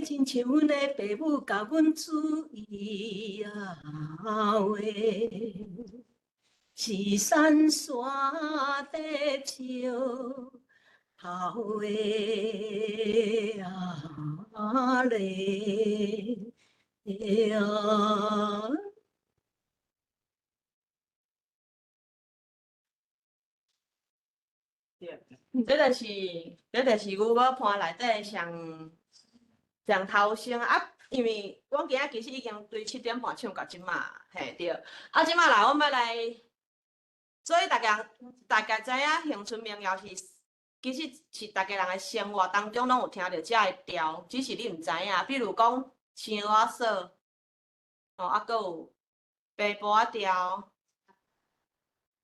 亲像阮的父母甲阮注意啊话，是山山地笑头的啊嘞啊。对，这就是牛母盘内底上头先啊，因为阮今仔其实已经对7点半唱到即马，嘿对。啊，即马来阮要来，所以大家知影乡村民谣是，其实是大家人的生活当中拢有听到遮个调，只是你毋知影。比如讲青蛙说，哦，啊，搁有白波仔调，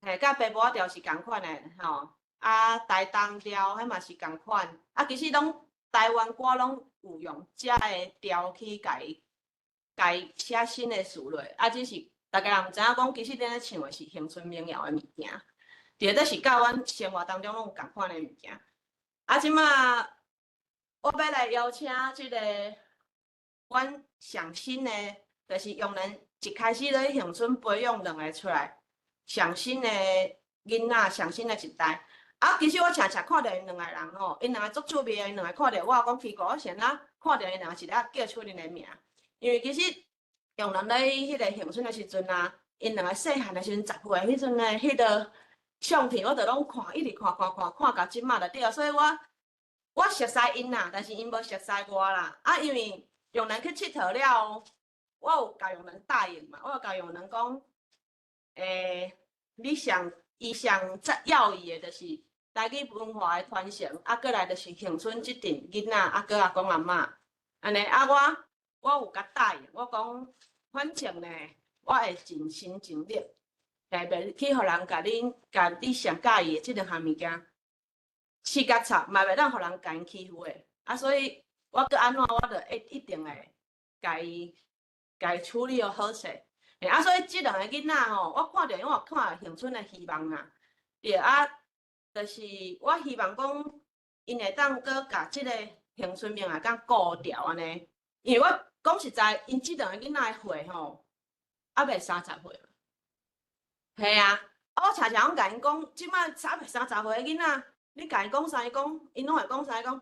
嘿，甲白波仔调是共款的吼。啊，台东调迄嘛是共款，啊，其实拢台湾歌拢有用遮个调去家写新的词落，啊，只是大家人毋知影讲，其实咱咧唱的是乡村民谣的物件，对，这是甲阮生活当中拢有共款的物件。啊，即马我要来邀请即个阮上新的，就是用人一开始咧乡村培养两个出来，上新的囡仔，上新的一代。啊，其实我常常看到因两个人吼，因两个足趣味的，因两个看到我讲奇怪，我先啊看到因两个是咧叫出因的名，因为其实用人咧迄个乡村的时阵啊，因两个细汉的时阵10岁迄阵的迄个相片，我着拢看，一直看到即马就对，所以我熟悉因啦，但是因无熟悉我啦。啊，因为用人去佚佗了，我有甲用人答应嘛，我有甲用人讲，伊上要义的，就是台语文化的传承，啊，过来就是乡村即阵囡仔，啊，搁阿公阿嬷，安尼啊，我有甲答应，我讲反正呢，我会尽心尽力，袂去互人甲你上介意的即两项物件，刺甲插，嘛袂当互人甲因欺负的，啊，所以我搁安怎，我着一定会甲伊处理好势。啊，所以即两个囡仔吼，我看着因为我看乡村的希望啊，对啊，就是我希望讲，因会当搁甲即个乡村民啊，敢顾调安尼。因为我讲实在，因即两个囡仔的岁吼，还袂30岁。系啊，我常常甲因讲，即摆才袂30岁的囡仔，你甲因讲啥？因拢会讲啥？讲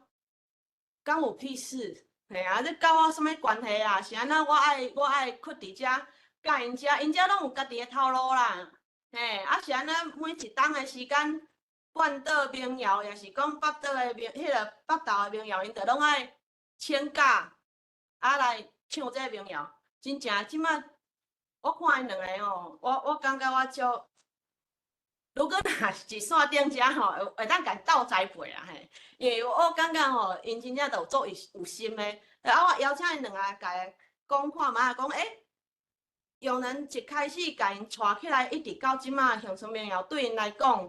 干我屁事？系啊，你甲我什物关系啊？是安那？我爱屈伫遮。甲因遮拢有家己的头路啦，嘿，啊是安尼，每一档的时间，半岛民谣，也是讲北岛的迄个北投的民谣，因着拢爱请假，啊来唱这个民谣。真正即摆，我看因两个吼，我感觉我足，如果若是线顶遮吼，会当甲因斗栽培啦嘿，因为我感觉吼，因真正着有做有心的，啊我邀请因两个甲伊讲看卖讲用人一开始甲因带起来，一直到即马乡村民谣，对因来讲，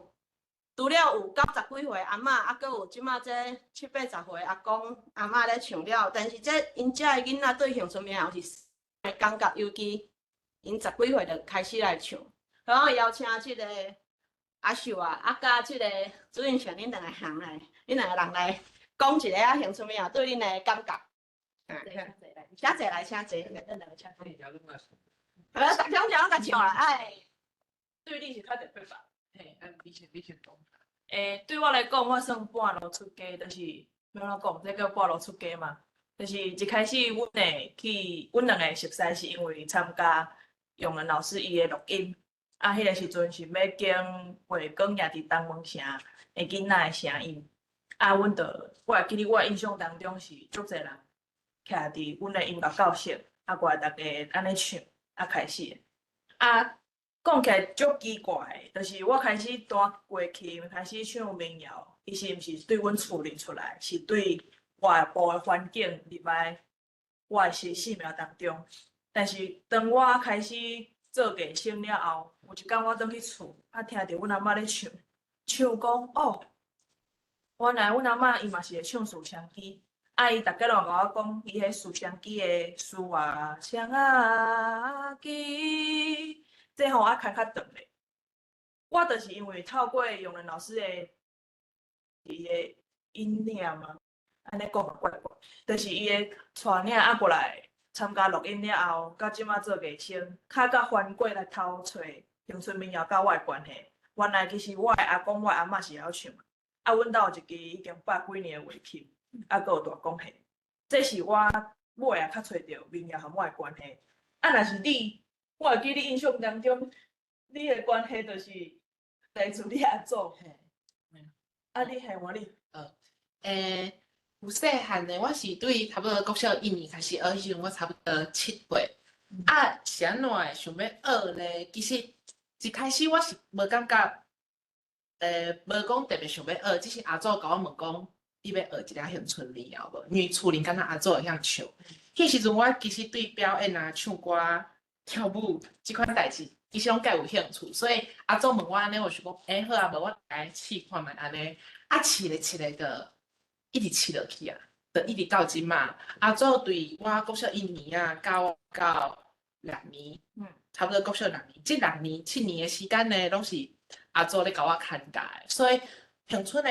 除了有90几岁阿嬷，啊，搁有即马这70、80岁阿公阿嬷咧唱了，但是这因遮的囡仔对乡村民谣是感觉，尤其因10几岁就开始来唱。然后邀请即个阿秀啊，啊，甲即个主任选恁两个人来讲一下乡村民谣对恁的感觉。请坐来，请坐，恁两个请坐。逐种甲唱啦，哎，对你是较特别吧？嘿，你先讲。对我来讲，我算半路出家，就是要怎讲，这叫半路出家嘛。就是一开始，阮两个熟悉，是因为参加用人老师伊的录音，啊，迄个时阵是要经会馆也伫东门城的囡仔的声音，啊，我会记得我印象当中是足侪人徛伫阮的音乐教室，啊，我大家安尼唱。啊，开始，啊，讲起来足奇怪的，就是我开始住过去，开始唱民谣，其实毋是对阮厝里出来，是对外部的环境入来我的生命当中。但是当我开始做艺生了后，有一天我转去厝，啊，听着阮阿嬷咧唱讲哦，原来阮阿嬷伊嘛是会唱思乡机。啊！伊逐家拢甲我讲，伊迄思乡机的思乡机，这互我开较长咧。我就是因为透过用人老师的伊的音念嘛，安尼讲嘛怪怪，就是伊的带领啊过来参加录音了后，到即马做艺生，较甲翻过来偷找乡村民谣甲我的关系。原来其实我的阿公、我的阿嬷是会晓唱，啊，阮兜有一支已经100几年的乐器。啊，搁有大讲戏，这是我尾啊较找着民谣和我的关系。啊，若是你，我会记你印象当中，你的关系就是来自你阿祖。啊，你系我你，有细汉的，我是对差不多国小1年开始学的时阵，我差不多7岁。啊，是安怎会想要学咧？其实一开始我是无感觉，无讲特别想要学，只是阿祖甲我问讲，你要学一个乡村民谣无？因为厝里敢若阿祖会晓唱。迄时阵我其实对表演啊、唱歌、跳舞即款代志，其实拢介有兴趣，所以阿祖问我安尼，我想讲，好啊，无我来试看觅安尼。啊，试咧就一直试落去啊，就一直到即嘛。阿祖对我国小1年啊，教我到6年，差不多国小6年，即6年、7年的时间呢，拢是阿祖咧甲我看教的，所以乡村的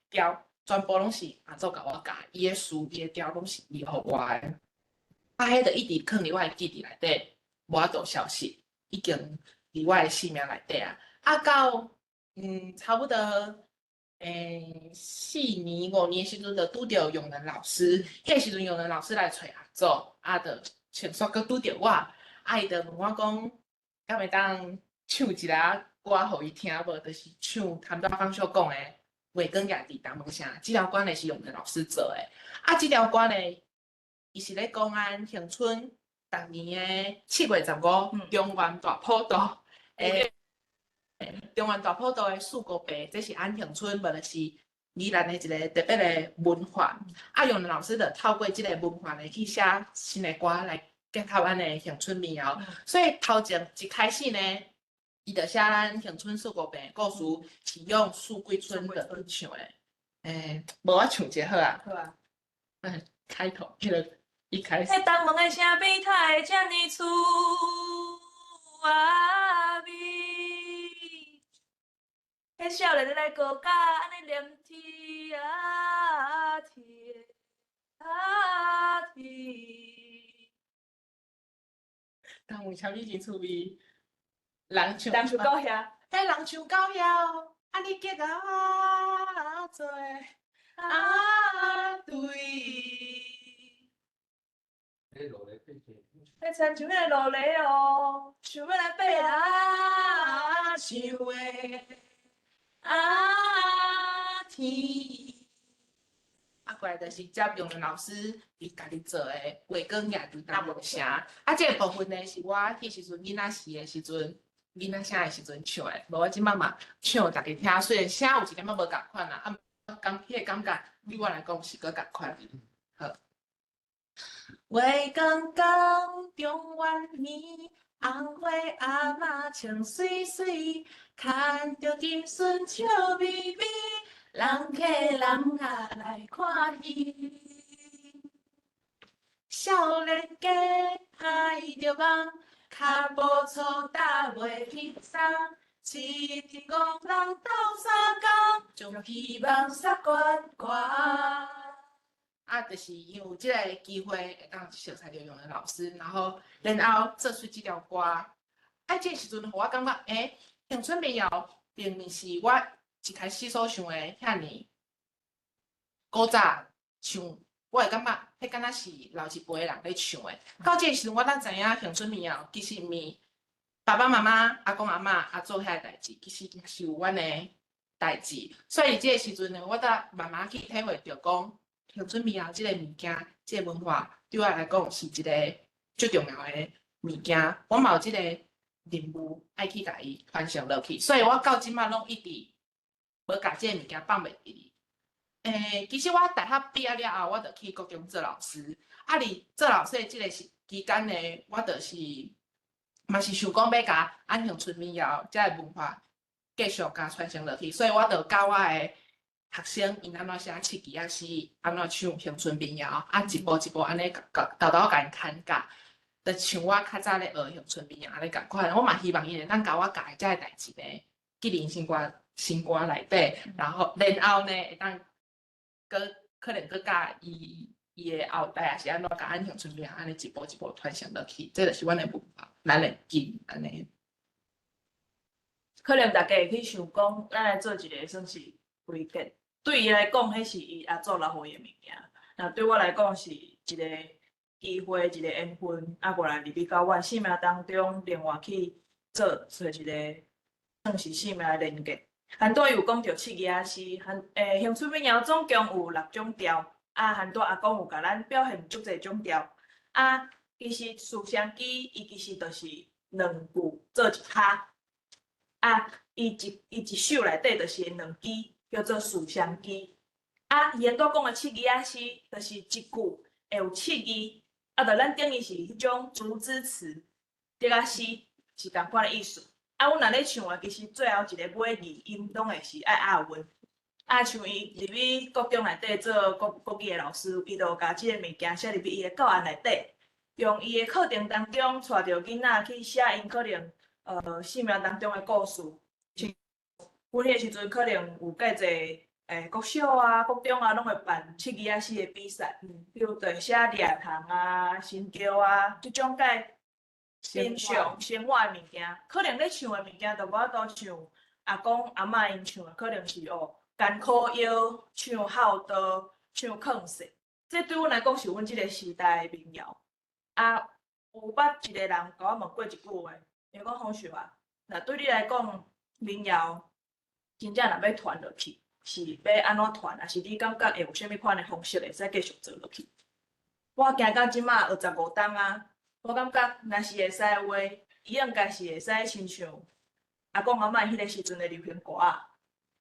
调全部拢是阿祖甲我教，伊的词、伊的调拢是伊互我的。啊，迄就一直藏伫我的记忆内底，无法度消失，已经伫我的生命内底啊。啊，到差不多4年、5年的时阵，就拄着永仁老师。迄时阵永仁老师来找阿祖，啊，就穿煞搁拄着我，啊，伊就问我讲，敢会当唱一个歌互伊听无？就是唱他们方秀讲的《月光夜伫东门城》，即条歌呢是永仁老师做的。啊，即条歌呢，伊是咧讲咱乡村逐年的7月15，中原大普渡中原大普渡的四姑伯，这是咱乡村，无就是宜兰的一个特别的文化。啊，永仁老师就透过即个文化呢，去写新的歌来结合咱的乡村民谣。所以头前一开始呢，伊就写咱乡村四姑伯的故事，是用四季春的唱的。无我唱一个好啊。好啊。开头迄个一开始。迄东门的城边太遮尼厝啊味，迄少年来高架安尼念天啊天啊天。东门城边真趣味，人唱人唱狗遐，迄人唱狗遐，安尼结啊做啊对。迄亲像迄落雷哦，想要来爬啊，想的啊天。啊，过来就是接永仁老师伊家己做的《月光夜伫东门城》。啊，这个部分呢是我迄时阵囡仔时的时阵，囡仔声的时阵唱的，无我即摆嘛唱互大家听。虽然声有一点仔无共款啦，啊，迄个感觉对我来讲是搁共款。好。月光光，中原暝，红花阿嬷穿水水，牵着金笋笑眯眯，人客人啊来看戏。少年家害着梦，脚步粗踏袂轻松，一日五人斗相共，将希望撒悬悬。啊，就是因为即个机会会当熟悉着永仁老师，然后做出即条歌。啊，这时阵，我感觉，乡村民谣并毋是我一开始所想的遐尼古早唱，我会感觉迄敢若是老一辈人咧唱的。到这时阵，我当知影乡村民谣其实毋是爸爸妈妈、阿公阿嬷阿做遐代志，其实是有阮的代志。所以这个时阵呢，我才慢慢去体会着讲。乡村民谣即个物件，即个文化对我来讲是一个最重要的物件。我嘛有即个任务爱去甲伊传承落去，所以我到即摆拢一直无甲即个物件放袂记。其实我大学毕业了后，我就去高中做老师。啊，伫做老师的即个期间呢，我就是嘛是想讲要甲咱乡村民谣即个文化继续甲传承落去，所以我就教我的学生因安怎写册字啊诗，安怎唱乡村民谣，啊一步一步安尼豆豆甲因看教，就像我较早咧学乡村民谣安尼共款。我嘛希望伊会当甲我教遮个代志呢，记入心肝内底，然后呢会当可能佮教伊的后代也是安怎甲咱乡村民谣安尼一步一步传承落去，这就是阮的文化，咱的根安尼。可能大家会去想讲，咱来做一个算是规格。对伊来讲，迄是伊阿祖留予伊的物件。那对我来讲，是一个机会，一个缘分，啊，过来入去到阮生命当中，另外去做一个算是生命的连接。韩多有讲到七字啊，是乡村民谣总共有6种调，韩多阿公有甲咱表现足侪种调，其实思乡机伊其实就是2句做一拍，伊一首内底就是2支，叫做思乡机。伊现在讲的七字啊诗，就是一句会有7字，就咱等于是迄种竹枝词，这个诗是同款的意思。阮若咧唱其实最后一个尾字音拢会是爱押韵。像伊入去国中内底做国语的老师，伊就甲即个物件写入去伊的教案内底，用伊的课程当中带着囡仔去写因可能生命当中的故事。阮迄个时阵可能有介侪国小国中拢会办七字诗的比赛，比如着写掠虫新桥即种介平常生活的物件，可能咧唱的物件，就无法度像阿公阿嬷因唱的，可能是艰苦腰、唱孝道、唱劝世，这对阮来讲是阮即个时代的民谣。有捌一个人甲我问过一句话，伊讲好笑若对你来讲民谣真正若要传落去，是要安怎传，还是你感觉会有啥物款的方式会使继续做落去？我行到即马25冬我感觉若是会使的话，伊应该是会使亲像阿公阿嬷迄个时阵的流行歌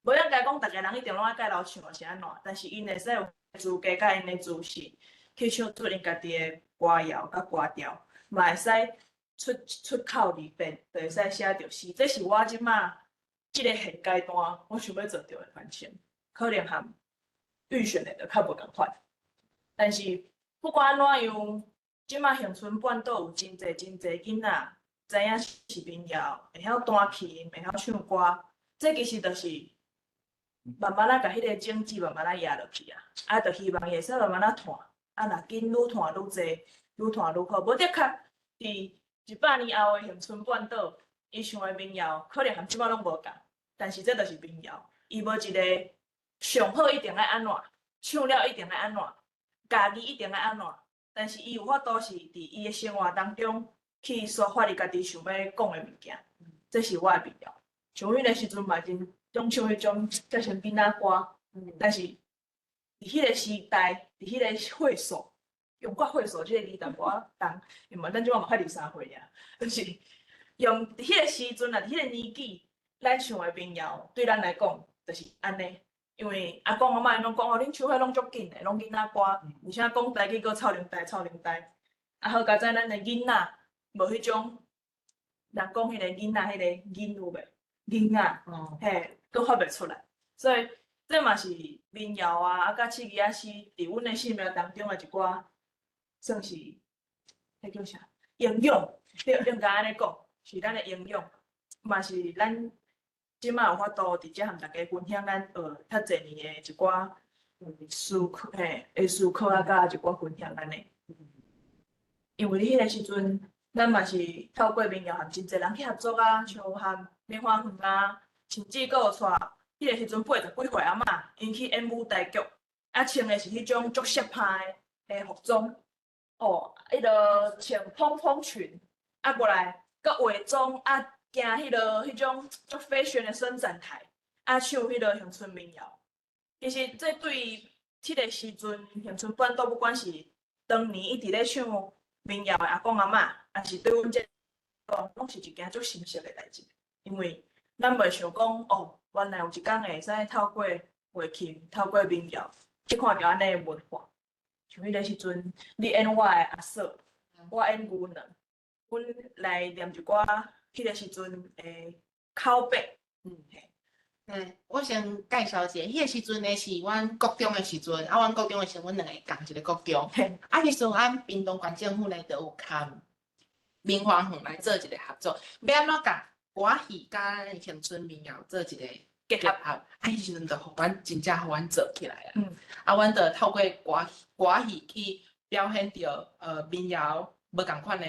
无应该讲逐个人一定拢爱盖楼唱是安怎，但是因会使有资格甲因的自信去唱出因家己的歌谣甲歌调，嘛会使出口入变，就会使写着诗。这是我即马即个现阶段我想要做着的翻唱，可能和预选的就较无共款。但是不管安怎样，即马乡村半岛有真侪囡仔知影是民谣，会晓弹琴，会晓唱歌，这其实就是慢慢甲迄个种子慢慢压落去就希望伊会使慢慢弹，若紧愈弹愈济，愈弹愈好。无的确，伫100年后的乡村半岛，伊唱的民谣可能和即马拢无共，但是这就是民谣，伊无一个上好一定爱安怎，唱了一定爱安怎，家己一定爱安怎，但是伊有法度是伫伊的生活当中去抒发伊家己想要讲的物件，这是我的民谣。像迄个时阵嘛，真总唱迄种叫像囡仔歌，但是伫迄个时代，伫迄个岁数，用过岁数即个字淡薄仔重，因为咱即马嘛快23岁就是用伫迄个时阵伫迄个年纪，咱唱的民谣对咱来讲就是安尼。因为阿公阿嬷因拢讲恁唱迄拢足紧的，拢囡仔歌，而且讲台语佫臭奶呆。好佳哉，咱的囡仔无迄种，人讲迄个囡仔，迄个囡有袂？囡仔，佫发袂出来。所以这嘛是民谣甲七字诗伫阮的生命当中的一寡，算是迄叫啥？应用，应该安尼讲，是咱的应用，嘛是咱。即马有法度直接和大家分享咱较侪年的一寡思考，思考甲一寡分享安尼。因为迄个时阵，咱嘛是透过民谣和真侪人去合作像和棉花园甚至佫有带迄个时阵80几岁阿嬷，因去演舞台剧，穿的是迄种足色派的服装，迄个穿蓬蓬裙，过来佫化妆行迄种足 fashion 的伸展台，唱迄个乡村民谣。其实这对迄个时阵乡村半岛，不管是当年一直咧唱民谣的阿公阿嬷，还是对阮这讲，拢是一件足新鲜的代志。因为咱袂想讲原来有一天会使透过话琴、透过民谣去看到安尼的文化。像迄个时阵，你演我的阿嫂，我演牛郎，阮来念一寡。迄个时阵口碑，我先介绍一下，迄个时阵呢是阮国中的时阵，阮国中的时阵，阮2个共一个国中，迄时阵阮屏东县政府呢就有牵棉花园来做一个合作，要安怎甲歌戏甲乡村民谣做一个结合，迄时阵就互阮真正互阮做起来阮就透过歌戏去表现着民谣无共款的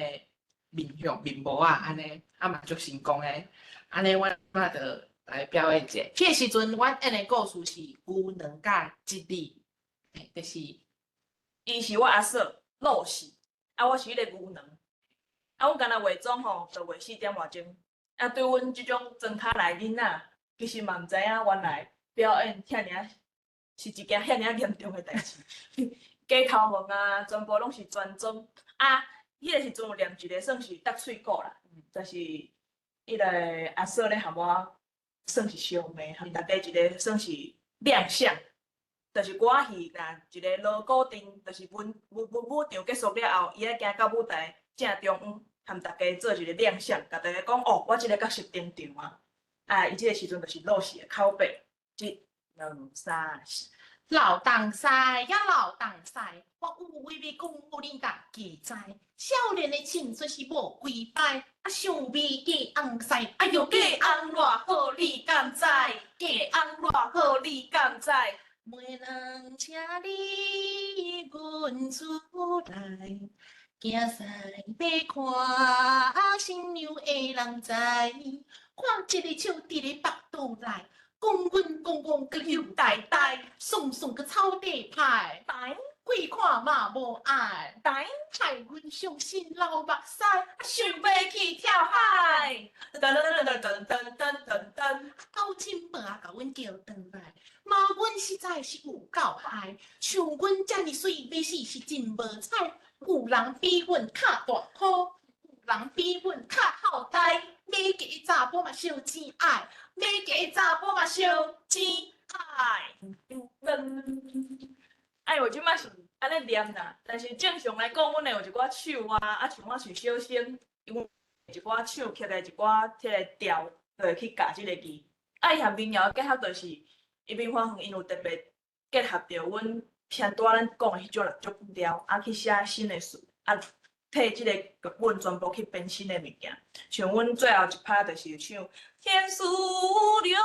面貌安尼。嘛足成功诶，安尼阮就来表演者。迄个时阵，阮演诶故事是牛郎甲织女，就是伊是我阿嫂露氏，我是迄个牛郎。阮干那化妆就化4点外钟。对阮即种装卡来囡仔，其实嘛毋知影原来表演遐尔是一件遐尔严重的代志。假头毛啊，全部拢是全妆啊。迄个时阵有念一个算是搭喙鼓啦，就是迄个阿嫂咧含我算是相骂，含大家一个算是亮相。就是歌戏啦，一个锣鼓定，就是舞场结束了后，伊要行到舞台正中央，含大家做一个亮相，甲大家讲哦，我即个角色登场啊！啊，伊即个时阵就是老师的口碑，一、两、三、四。老当师呀，老当师，我有话要讲，互恁家己知。少年的青春是无归摆，啊，想美假红婿，哎哟，假红偌好，你敢知？假红偌好，你敢知？每人请你阮厝来，行西要看新娘的人知，看一个手伫咧腹肚内。公阮公公个又呆呆，送送个草地派，呆鬼看嘛无爱，呆害阮伤心流目屎，想要去跳海。噔噔噔噔噔噔噔噔噔，到亲爸甲阮叫转来，骂阮实在是有够歹，像阮遮尔水要死是真无彩，有人比阮较大箍，有人比阮较好呆，每个查甫嘛伤真爱。每个查甫嘛伤真爱。哎，我即摆是安尼念啦，但是正常来讲，阮会有一寡手啊，像我是小生，因为一寡手刻的一寡迄个调，就会去教即个字。啊，伊和民谣结合，就是伊民花园因有特别结合着阮偏多咱讲的迄种足调，啊去写新的词，啊替即个剧本全部去编新的物件。像阮最后一拍就是唱。天书流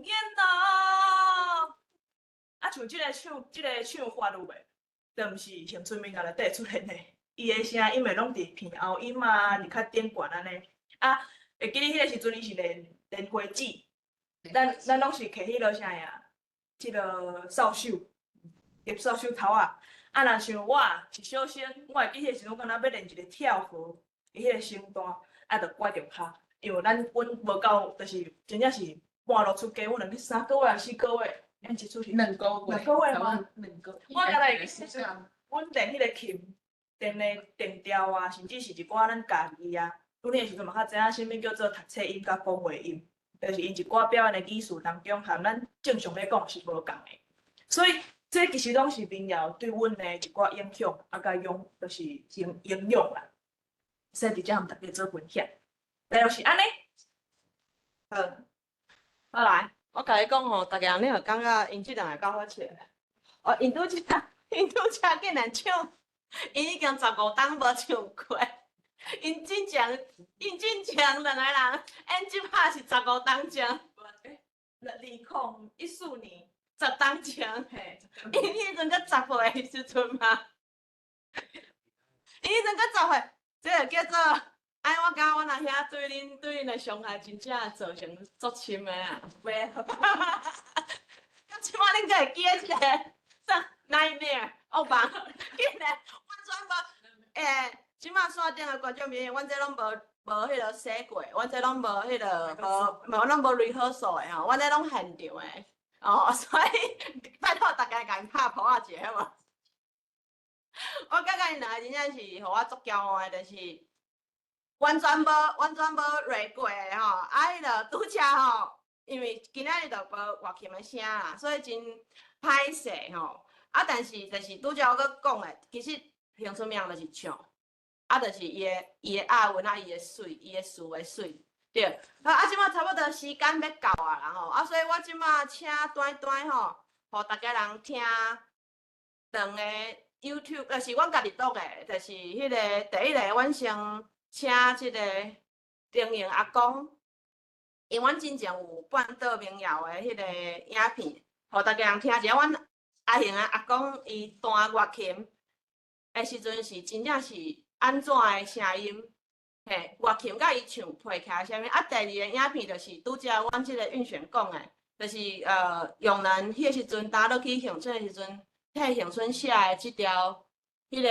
言呐，啊，像即个唱法有袂，就毋是乡村民谣内底出现的。伊的声音会拢伫偏后音啊，伫较顶悬安尼。啊，会记哩迄个时阵伊是练花指，咱拢是摕迄落啥呀？即个扫帚，夹扫帚头啊。啊，若像我是小生，我会记迄个时阵，敢若要练一个跳河，伊迄个身段，啊，着拐着骹。因为阮无够，就是真正是半路出家，阮两3个月还是4个月，咱一出是2个月，2个月吗？ 2个月。我敢若会记，阮练迄个琴，练的定调啊，甚至是一寡咱家己啊。阮迄个时阵嘛较知影啥物叫做读册音甲讲话音，就是因一寡表演的技术当中，和咱正常来讲是无共的。所以这其实拢是民谣对阮的一寡影响，啊，甲用就是应用啦。所以伫遮和大家做分享。就是安尼，好，我来，我甲你讲吼，大家你会感觉因即两个较好笑。哦，因拄则竟然唱，因已经15档无唱过，因真正两个人演即拍是15档前，2014年10档前，嘿，因迄阵才10岁的时阵嘛，因迄阵才10岁，这个叫做。哎，我感觉我若遐对恁的伤害，真正造成足深的啊！袂，到即摆恁才会记即个啥 nightmare 恶梦，竟然完全无即摆线顶的观众朋友，阮这拢无迄落洗过，阮这拢无迄落拢无 rehearsal 的吼，阮这拢现场的哦，所以拜托大家甲因拍谱仔者好无？我感觉因两个真正是互我足骄傲的，就是。完全无练过的吼，啊，迄个拄则吼，因为今仔日就无乐琴的声啦，所以真歹势吼。啊，但是就是拄则我搁讲的，其实乡村民谣就是唱，啊，就是伊的押韵啊，伊的水，伊的词的水，对。啊，即摆差不多时间要到啊啦吼，啊，所以我即摆请短吼，互大家人听两个 YouTube， 就是阮家己录的，就是迄个第一个阮先。请即个丁颖阿公，因阮真正有半岛民谣的迄个影片，互大家人听一下。阮阿雄阿公伊弹乐琴的时阵是真正是安怎的声音？嘿，乐琴甲伊唱配起来啥物？啊，第二个影片就是拄则阮即个运选讲的，就是用咱迄个时阵打落去乡村的时阵，替乡村写的即条迄个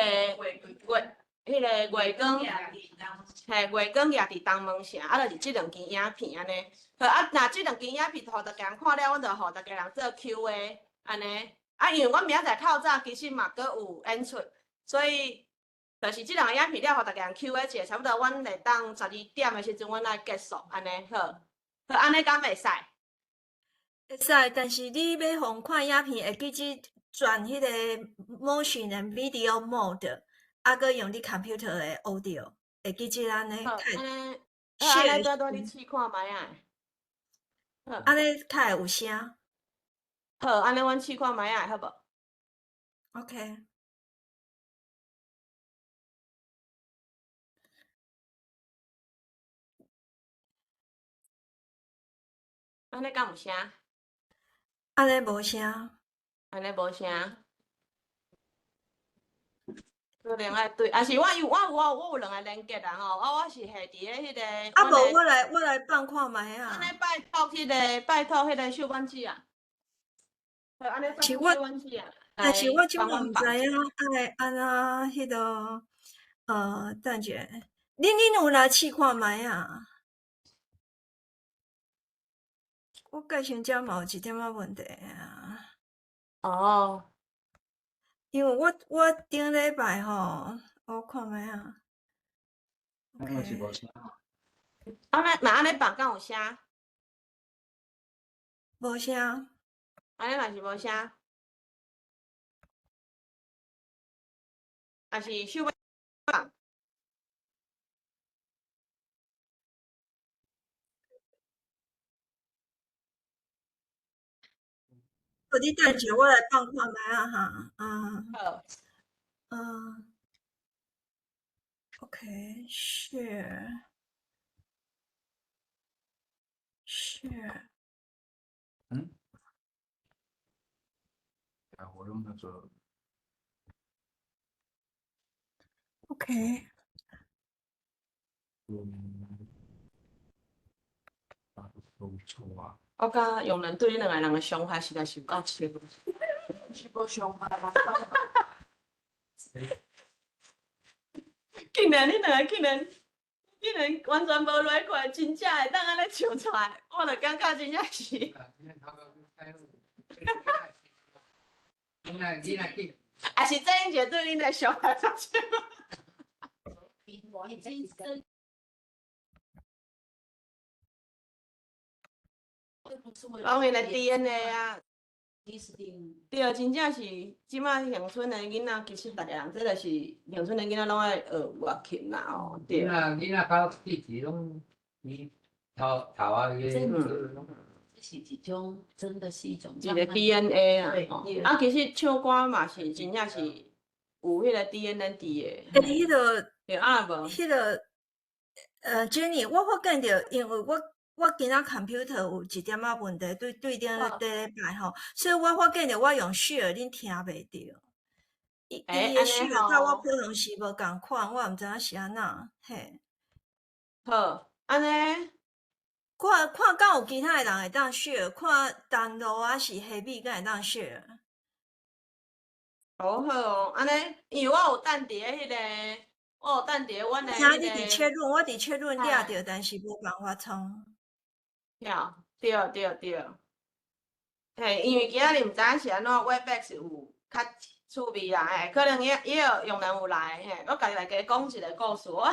迄个月光，嘿，月光也伫东门城，啊，就是即两间影片安尼。好啊，若即两间影片，互大家人看了，阮就互大家人做 Q&A 安尼。啊，因为阮明仔载透早其实嘛阁有演出，所以就是即两个影片了，互大家人 Q&A 者，差不多阮会当12点的时阵，阮来结束安尼好。好，安尼敢袂使？会使，但是你要互看影片，会记只转迄个 motion and video mode，啊，搁用你 computer 的 audio，会记只安尼好，较安尼，会好，安尼 share 多你试看卖啊。好，安尼较会有声。好，安尼阮试看卖啊，好无？ OK，安尼敢有声？安尼无声。安尼无声。可能爱对，啊是我有两个连接啊吼，我是下伫咧迄个。啊无，我来放看卖啊。安尼拜托迄个秀班姐啊。好，安尼拜托秀班姐啊。但是我即帮满毋知影爱安怎迄个等者，恁有来试看卖啊？我介先遮嘛有一点仔问题啊。哦。因为我顶礼拜吼，我看卖啊。我是无声。安尼安尼放敢有声？无声。安尼嘛是无声。啊是秀班放。你等者，我来放看卖啊哈。好。OK， share。我用那个。OK。不错啊。我甲用人对恁两个人的伤害实在是有够深。是无伤害吗？竟然恁两个竟然完全无来过，真正会当安尼唱出来，我就感觉真正是。也是这一节对恁的伤害造成。讲因的 DNA 啊，对，真正是即摆乡村的囡仔，其实逐个人，这个是乡村的囡仔拢爱学乐琴啦哦，对。你若到地址拢你头啊个。这是一种，真的是一种一个 DNA 啦，啊，其实唱歌嘛是真正是有迄个 DNA 伫的。迄个，对啊无？迄个，Jenny， 我发现着，因为我今仔 computer 有一点仔问题，对顶第礼拜吼，所以我发现着我用 share 恁听袂着。伊个 share 甲我可能是无共款，我毋知影是安怎，嘿。好，安尼。看敢有其他的人会当 share， 看东路啊是黑米敢会当 share。好好哦，安尼，因为我有等伫迄个，我有等伫阮的迄个。你伫切论，我伫切论掠着，但是无办法创。对。嘿，因为今仔日毋知影是安怎 ，Webex 有较趣味啦，嘿，可能也有用人有来，嘿，我家己来加讲一个故事，我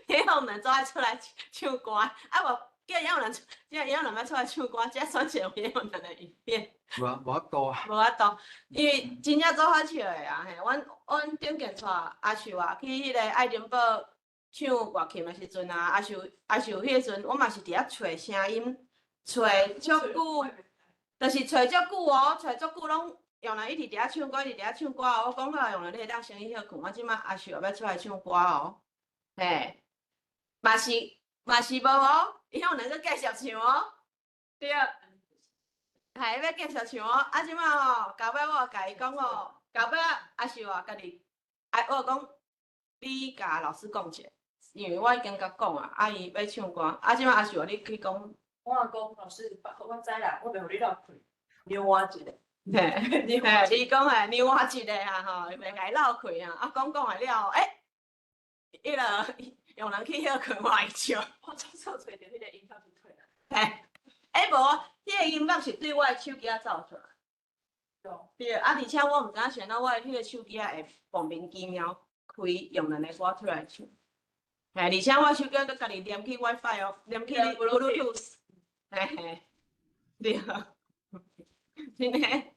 也用人做爱出来唱歌，啊无。叫也有人要出来唱歌，只选一个也有人的影片。无法度啊。无法度，因为真正做好笑的啊！嘿，阮顶件带阿秀啊去迄个爱丁堡唱乐琴的时阵啊，阿秀迄阵，我嘛是伫遐找声音，找足久，就是找足久哦，找足久拢用人一直伫遐唱歌，一直伫遐唱歌哦。我讲好用人你当生意好困，我即摆阿秀要出来唱歌哦，嘿，嘛是无哦。伊向两个继续唱哦，对，系要继续唱哦。啊，即摆吼，到尾我甲伊讲哦，到尾阿秀啊，家己，我讲你甲老师讲者，因为我已经甲讲啊，阿姨要唱歌，啊，即摆阿秀你去讲。我讲老师，我知啦，我袂互你落去，你换一个。嘿，你讲诶，你换一个啊吼，袂甲伊落去啊。啊，讲了，迄个用人去遐看我会唱。我总算找着迄个音乐就退了。嘿，无，迄个音乐是对我的手机走出来。对，而且我毋知影是安怎，我的迄个手机会莫名其妙开用人的歌出来唱。而且我手机佮家己连起 WiFi 哦，连起 Bluetooth。嘿，对，真诶，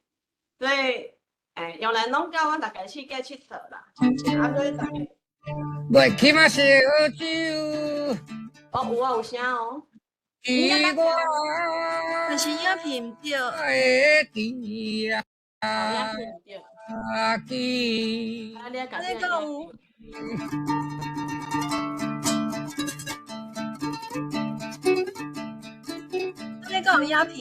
所以用人拢教我大概去过佚佗啦，所以大概。袂起嘛烧酒，哦，有啊，有声哦。伊我但是影片毋对，的弟啊，哦，影片毋对。记。啊，你啊，甲安尼讲有。安尼讲有影片。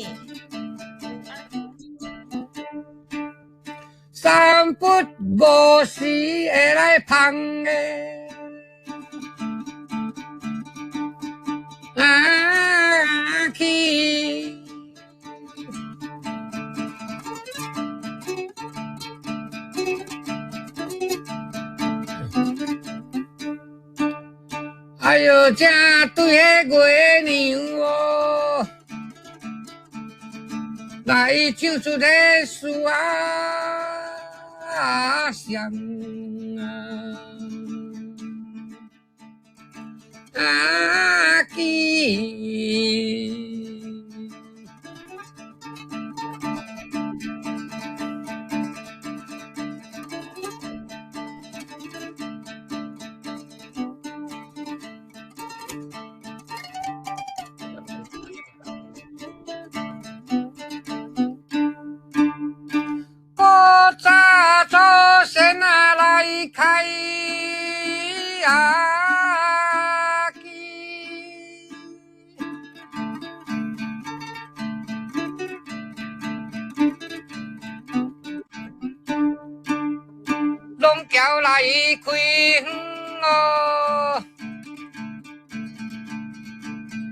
三不五时会来芳的，去。哎呦，正对迄月娘哦，来唱出个诗啊香记。开机，拢叫来开哦，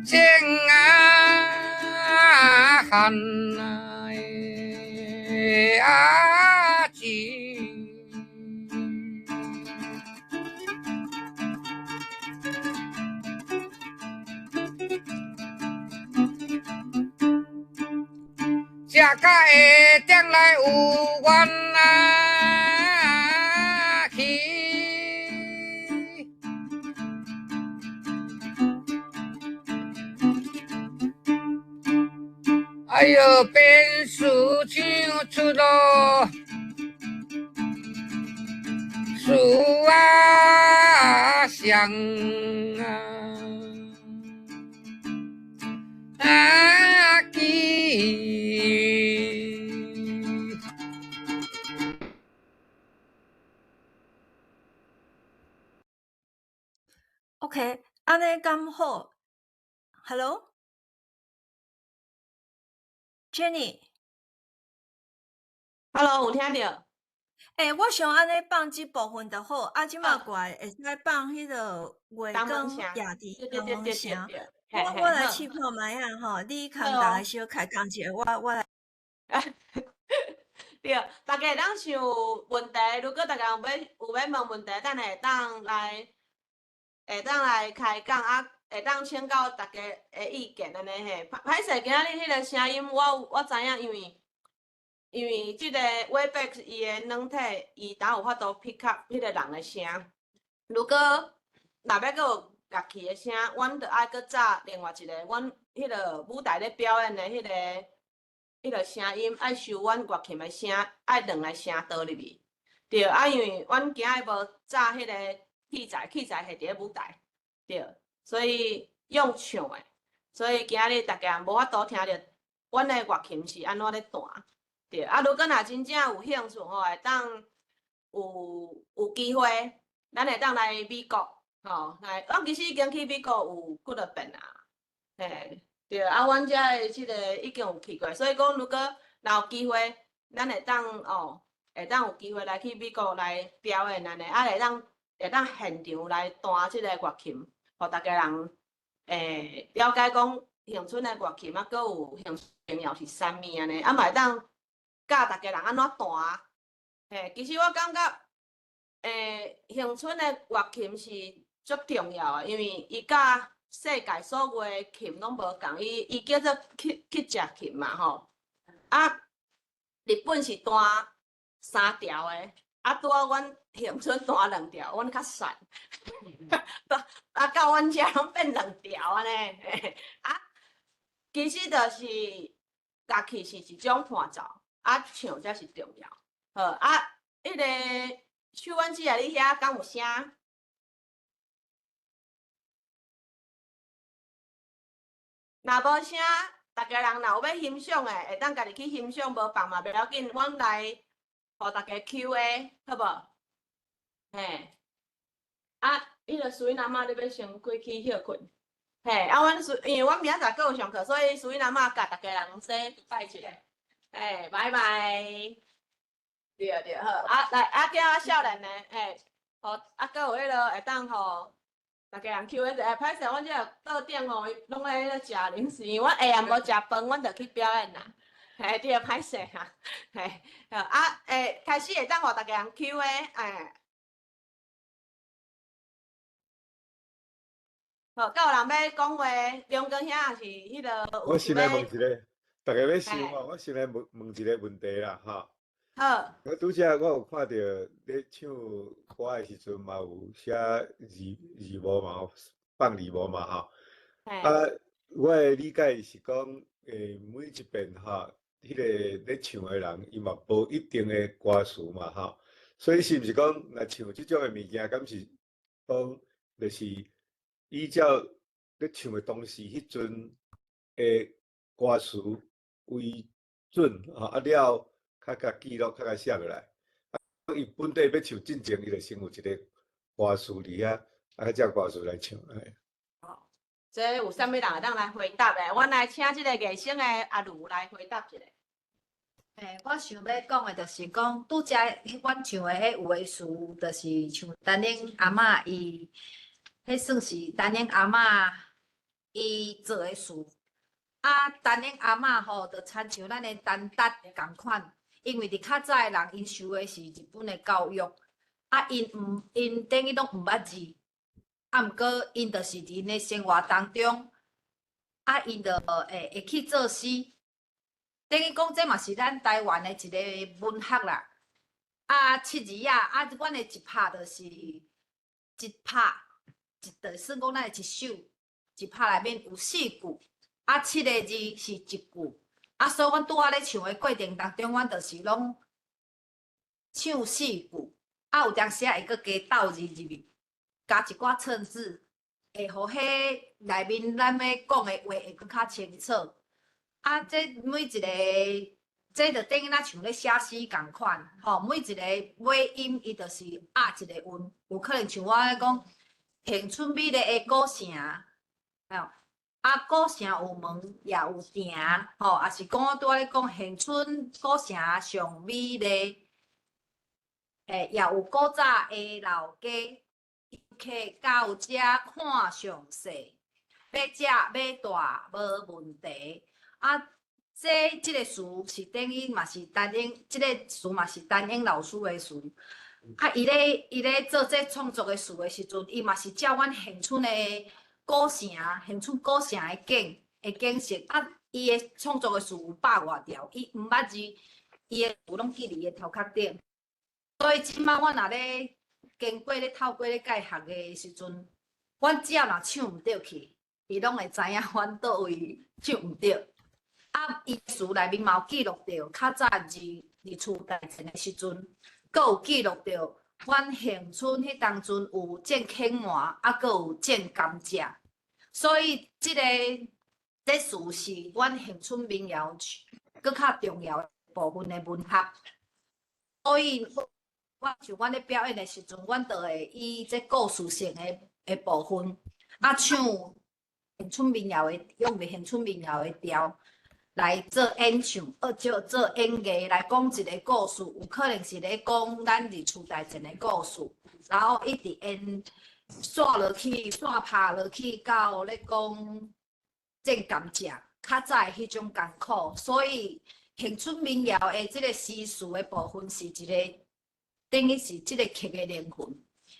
正汉子。食甲下点来有缘去，哎呦，变数唱出咯，树香记。OK， 安尼敢好 ？Hello， Jenny。Hello， 有听到？我想安尼放即部分就好，即马过来会使放迄个月光夜地东门城。我来试看卖啊吼，你牵逐个小开讲一个，我来。对，大家当想问题，如果大家有要问问题，等下会当来开讲会当请教大家的意见安尼嘿。歹势，今仔日迄个声音我知影，因为即个 Webex 伊的软体伊才有法度 pick up 迄个人的声。如果若要有乐器的声，阮着爱搁找另外一个阮迄个舞台咧表演的迄个声音，爱收阮乐器的声，爱两个声倒入去。对，因为阮今日无找迄个器材下伫咧舞台，对，所以用唱的，所以今日大家无法度听着阮的乐器是安怎咧弹。对，如果若真正有兴趣吼，会当有机会，咱会当来美国吼，我其实已经去美国有几落遍啊，嘿，对，阮遮的即个已经有去过，所以讲如果若有机会，咱会当会当有机会来去美国来表演安尼，会当现场来弹即个乐器，互大家人了解讲乡村的乐器，搁有乡村民谣是啥物安尼，嘛会当教大家人安怎弹。嘿，其实我感觉乡村的乐器是足重要啊，因为伊甲世界所有的禽拢无共，伊叫做去食禽嘛吼。啊，日本是单3条的，啊，拄啊阮恒春单2条，阮较瘦，啊，到阮遮拢变2条安尼。啊，其实就是家己是一种伴奏，啊，唱才是重要。好啊，迄个秀婉姐啊，你遐敢有声？若无声，大家人若有要欣赏的，会当家己去欣赏，无放嘛袂要紧，阮来互大家 Q&A， 好无？嘿，啊，迄个苏伊阿嬷你要先过去休困。嘿，啊，因为阮明仔载阁有上课，所以苏伊阿嬷甲大家人说拜一下。嘿，拜拜。对，好，啊来，啊囝少年的，嘿，互啊阁有迄个会当互。大家人 Q&A 者，歹势，阮遮到点吼，拢咧食零食，因为阮下暗无食饭，阮着去表演啦。嘿，对，歹势哈，嘿，啊，开始会当互大家人 Q&A， 好，敢有人要讲话？梁哥兄也是迄个。我先来问一个，大家要想哦，我先来问一个问题啦，哈。好。我拄则我有看到咧唱歌的时阵嘛，有写字幕嘛，放字幕嘛，哈。啊，我的理解是讲，每一遍哈，迄个咧唱的人，伊嘛无一定的歌词嘛，哈。所以是毋是讲，若唱即种的物件，敢是讲，就是依照咧唱的当时迄阵的歌词为准，啊了。较记录，较写落来。啊，伊本地要唱进前，伊就先有一个歌词伫遐，啊，才歌词来唱。哦，这有啥物人会当来回答的？阮来请即个艺声的阿如来回答一下。我想要讲的就是讲，拄则阮唱的迄有诶词，就是像陈英阿嬷伊，迄算是陈英阿嬷伊做诶词。啊，陈英阿嬷吼，就亲像咱诶陈达共款。因为伫较早诶人，因受诶是日本诶教育，啊，因等于拢毋捌字，啊，毋过因就是伫因诶生活当中，啊，因就会去作诗，等于讲这嘛是咱台湾诶一个文学啦。啊，七字啊，啊，阮诶一拍就是一拍，就算讲咱诶一首，一拍内面有4句，啊，7个字是1句。啊，所以阮拄仔咧唱诶过程当中，阮就是拢唱4句，啊，有当时会阁加倒字入去，加一寡衬字，会互迄内面咱要讲诶话会阁较清楚。啊，这每一个，这就等于咱像咧写诗共款，吼，每一个尾音伊就是押一个韵，有可能像我咧讲，恒春美丽诶古城，哦。啊，古城有门也有埕，吼，也是讲我拄仔咧讲恒春古城上美丽，也有古早的老街，客到遮看详细，要食要大无问题。啊，即个词是等于嘛是陈英，即个词嘛是陈英老师的词。啊，伊咧做这创作的词的时阵，伊嘛是照阮恒春的。古城，恒春古城的景色，啊，伊的创作的词有100外条，伊毋捌字，伊的有拢记伫伊头壳顶。所以即摆我若咧经过咧透过咧教学的时阵，阮只要若唱毋对去，伊拢会知影阮倒位唱毋对。啊，伊词内面嘛有记录着较早字伫厝大前的时阵，阁有记录着。阮恒春迄当阵有种青麻，啊，阁有种甘蔗，所以这词是阮恒春民谣搁较重要的部分的文学。所以，像阮咧表演的时阵，阮就会以这故事性的部分，啊，唱恒春民谣的，用伫恒春民谣的调。来做演唱，做演艺来讲一个故事，有可能是咧讲咱伫厝内前的故事，然后一直演刷落去，刷拍落去，到咧讲种甘蔗，较早迄种艰苦，所以恒春民谣的即个诗词的部分是一个，等于是即个曲的灵魂。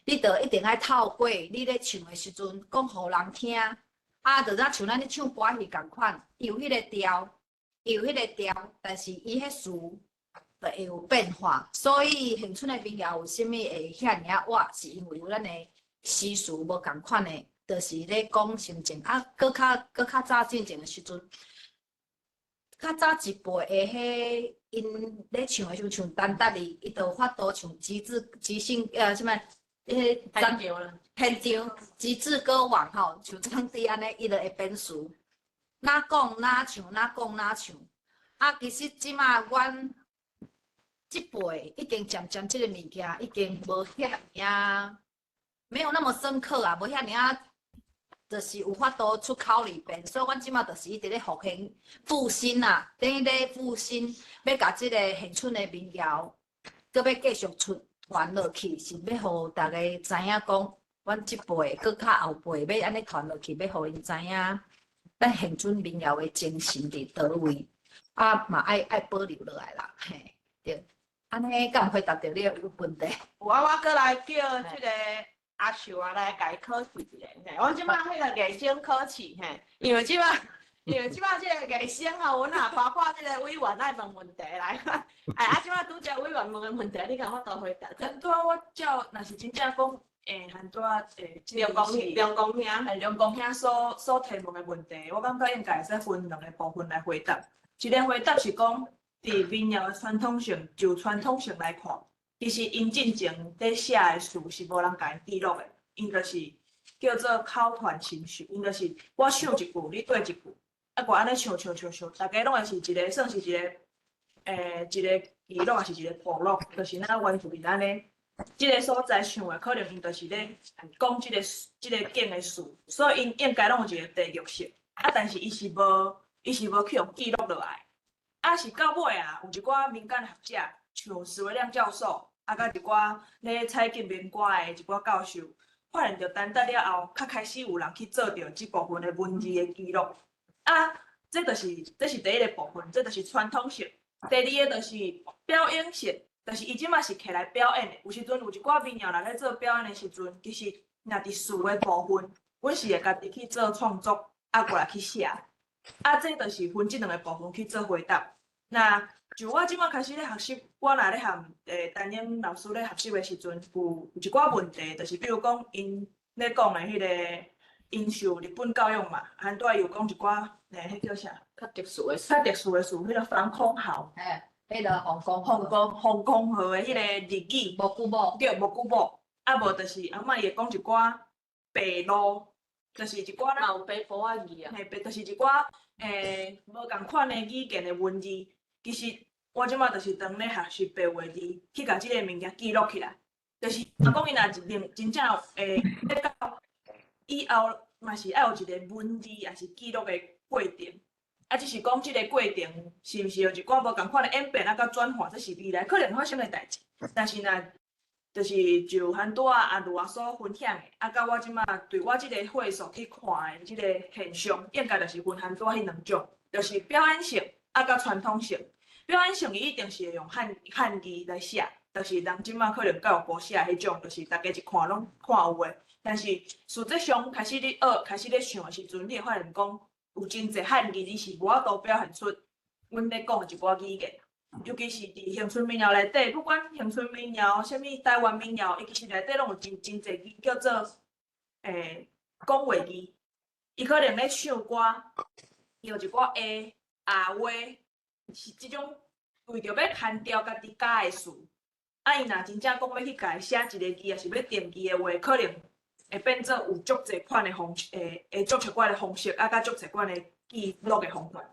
你着一定爱透过你咧唱的时阵，讲互人听，就咱像咱咧唱歌戏共款，伊有迄个调，但是伊迄词就会有变化。所以恒春的民谣有啥物会遐尔活，是因为有咱的诗词无共款的，就是咧讲心情。搁较早进前的时阵，较早一辈的迄因咧唱的时阵唱单搭里，伊就法度唱即兴什么？迄很久了，现场极致歌王吼，像张弟安尼，伊就会变词，哪讲哪唱，哪讲哪唱。其实即马阮即辈已经渐渐即个物件已经无遐尔，没有那么深刻啊，无遐尔，就是有法度出口里边。所以阮即马就是一直咧复兴复兴啊，等于咧复兴，要甲即个恒春的民谣，搁要继续传落去，是要互大家知影讲，阮即辈搁较后辈要安尼传落去，要互因知影，咱恒春民谣的精神伫倒位，嘛爱保留落来啦，嘿，对。安尼敢有回答到你的问题？有我搁来叫即个阿秀来甲伊考试一下，嘿，阮即摆迄个艺生考试，嘿，因为即摆即个艺生阮若包括即个委员爱问问题来，即摆拄则委员问问题，你敢法度回答？很多我照，若是真正讲，很多梁公兄，梁公兄所提问的问题，我感觉应该会使分两个部分来回答。一个回答是讲，伫民谣的传统性，就传统性来看，其实因进前咧写的词是无人甲因记录的，因就是叫做口传心授，因就是我唱一句，你对一句，我安尼唱，大家拢会是一个算是一个记录，也是一个部落，就是咱原住民咱咧，即个所在唱的，可能因就是咧讲即个景的词，所以因应该拢有一个地域性，但是伊是无去用记录落来。是到尾有一寡民间学者，像史维亮教授，甲一寡咧采集民歌的一寡教授，发现着单搭了后，较开始有人去做着即部分的文字的记录。这是第一个部分，这就是传统性。第二个就是表演性，就是伊即马是起来表演的。有时阵有一寡民谣来咧做表演的时阵，其实若伫词的部分，阮是会家己去做创作，过来去写。这就是分即两个部分去做回答。那就我即马开始咧学习，我若咧含担任老师咧学习的时阵，有一寡问题，就是比如讲因咧讲的迄个因受日本教育嘛，很多有讲一寡迄叫啥？较特殊的词，迄个防空号，迄个防空号的迄个日语，无久无，对，无久无，无就是阿嬷伊会讲一寡白路，就是一寡嘛有白波仔字啊，就是一寡无共款的语言的文字。其实我即马就是当咧学习白话字，去甲即个物件记录起来。就是讲伊若真正咧到以后嘛是爱有一个文字，也是记录的过程。只是讲即个过程是毋是有一寡无共款的演变甲转化，这是未来可能发生的代志。但是若就是就很多阿如所分享的，甲我即马对我即个会所去看的即个现象，应该就是分很多迄两种，就是表演性甲传统性。表演性伊一定是会用汉字来写，就是人即马可能教育部写迄种，就是大家一看拢看有诶。但是实际上开始咧学、开始咧唱诶时阵，你会发现讲有真侪汉字你是无法度表现出阮咧讲诶一寡语言。尤其是伫恒春民谣内底，不管恒春民谣、啥物台湾民谣，伊其实内底拢有真侪字叫做讲话字。伊可能咧唱歌用一寡话。是即种为着要强调家己家的事，伊若真正讲要去家写一个字，也是要定字的话，可能会变做有足侪款的方式，会足侪款的方式，甲足侪款的记录的方法。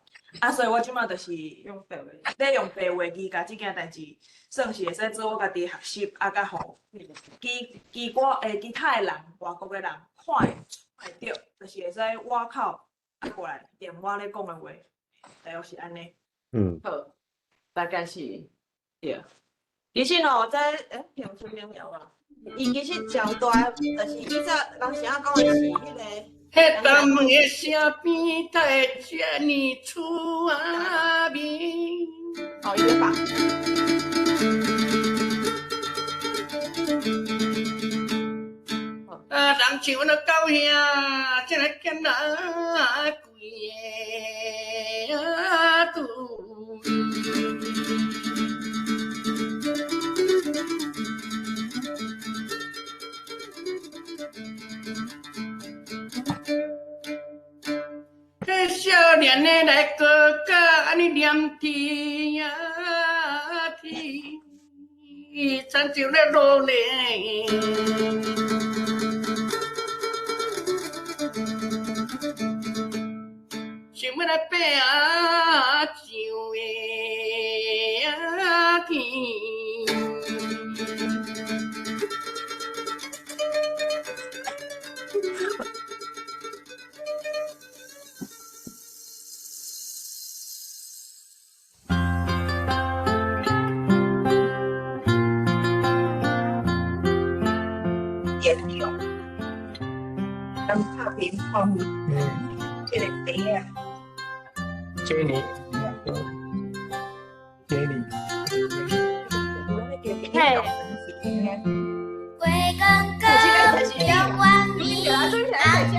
所以我即马就是用白话字，甲即件代志，算是会使做我家己学习，甲互其他的人、外国的人看会着，就是会使外口过来念我咧讲的话，大约是安尼。好，大概是对。其实吼，在恒春民谣啊，伊其实上大，就是以前人是讲的是迄个。迄当的声边带遮尼出名。哦，伊咧放。像阮个狗兄，这来见哪贵啊肚。这少年的来高歌，安尼念天啊天，亲像咧落泪。想要来爬啊上的啊天。严重，跟拍乒乓，这个杯啊，接你，接你。嘿，月光光，中湾美，红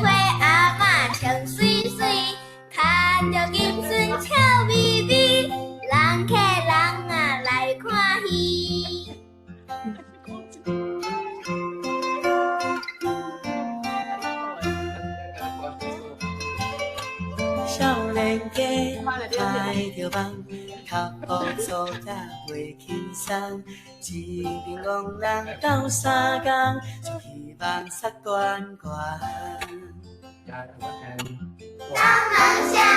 花阿嬷唱水水，看着金笋俏美美，人客人啊来看戏。少年家开着梦，脚步粗才袂轻松。一边戆人斗三工，就希望杀关关。人问啥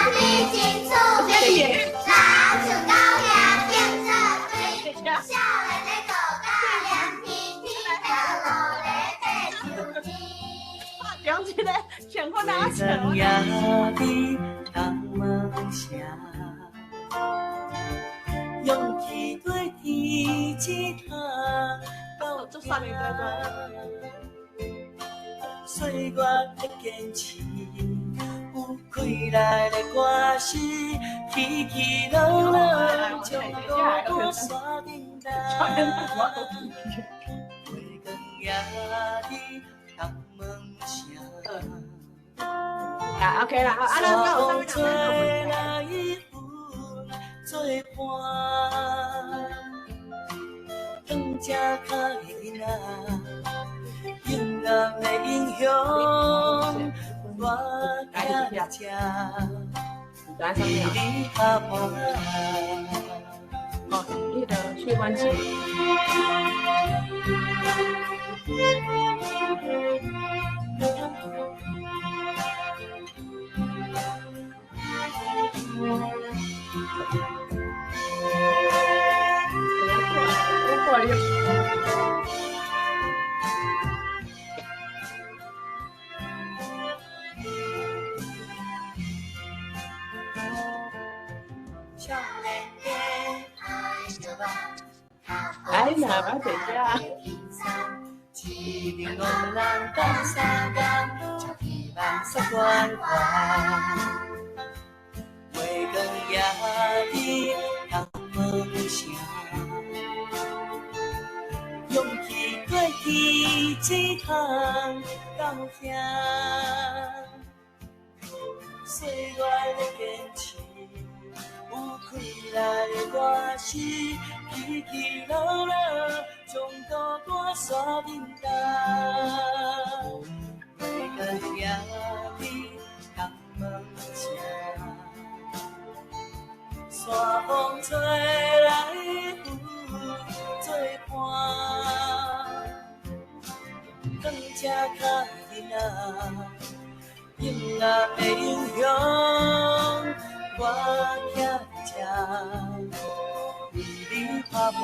物真趣味，人像狗仔变色水，少年的高架凉天天，道路咧爬树枝。讲起来，全国哪月光夜里东门城，勇气对天一趟，到做啥物岁月的坚持，有开来的歌诗，起起落落，将孤单锁定在。月光夜里东门城。啊 ，OK 啦，好，啊，咱有啥物做来做伴，当这较囡仔，永远的影响我徛在这，为你打扮。哦，你的血管肌。哎呀，我在家。一边戆人斗三工，就希望杀关关。月光夜里东门城，勇气对天一趟到遐，岁月的坚持，有开来的歌诗，起起落落，将孤单锁面搭。月光夜里东门城。山风吹来雨做伴，当这较囡仔，阴暗的影响我徛在这，为你打扮。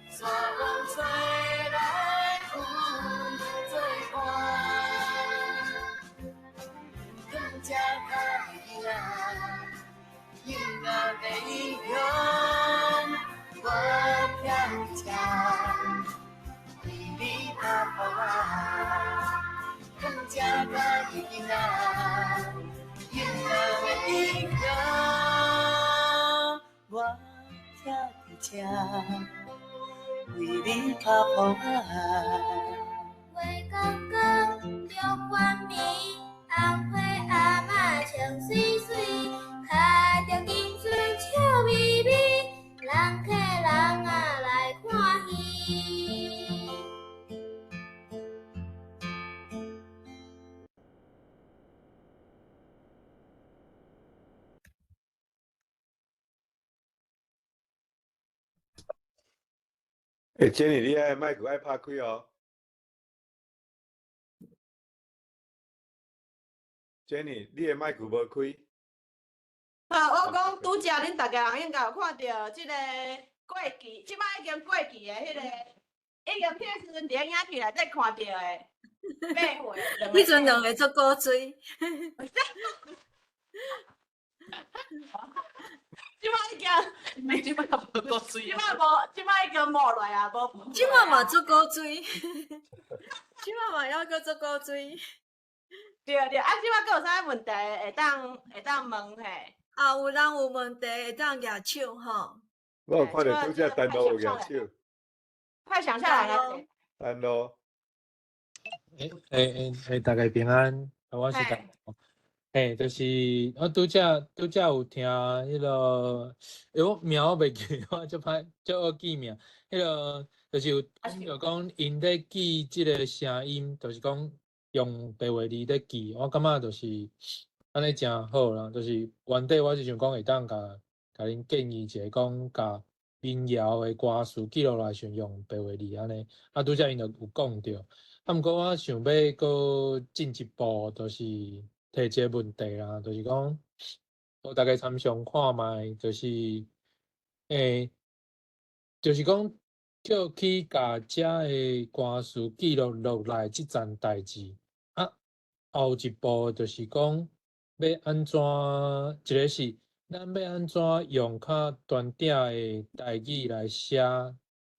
山风吹来雨做伴，当这较囡仔，阴暗的影响我。这个囡仔，囡仔的囡仔，我徛伫这，为你打风啊。月光光，月光暝，红花阿嬷穿水水，脚着金水笑眯眯，人客人啊来看戏。Jenny，你爱麦克爱拍开哦。Jenny，你的麦克无开。我讲拄则恁大家人应该有看到即个过期，即摆已经过期的迄个，已经迄个时阵伫影片内底看到的马会。迄阵两个做古锥。即摆已经，即摆无过水，即摆无，即摆已经没落啊，无。即摆嘛做古锥，即摆嘛要搁做古锥。对，即摆佫有啥问题会当问嘿？有人有问题会当举手吼。我有看到拄则单独有举手。快想下来了。单独。大家平安，我是大。就是我拄则有听迄个，我名我袂记，我足歹足好记名。迄个就是有就讲因咧记即个声音，就是讲用白话字咧记，我感觉就是安尼诚好啦。就是原底我是想讲会当甲恁建议一下，讲甲民谣的歌词记录来想用白话字安尼。拄则因就有讲着，毋过我想要搁进一步，就是提一个问题啦，就是讲，互大家参详看卖，就是就是讲，叫去甲遮的歌词记录落来即件代志。后一步就是讲，要安怎？一个是咱要安怎用较端点的台语来写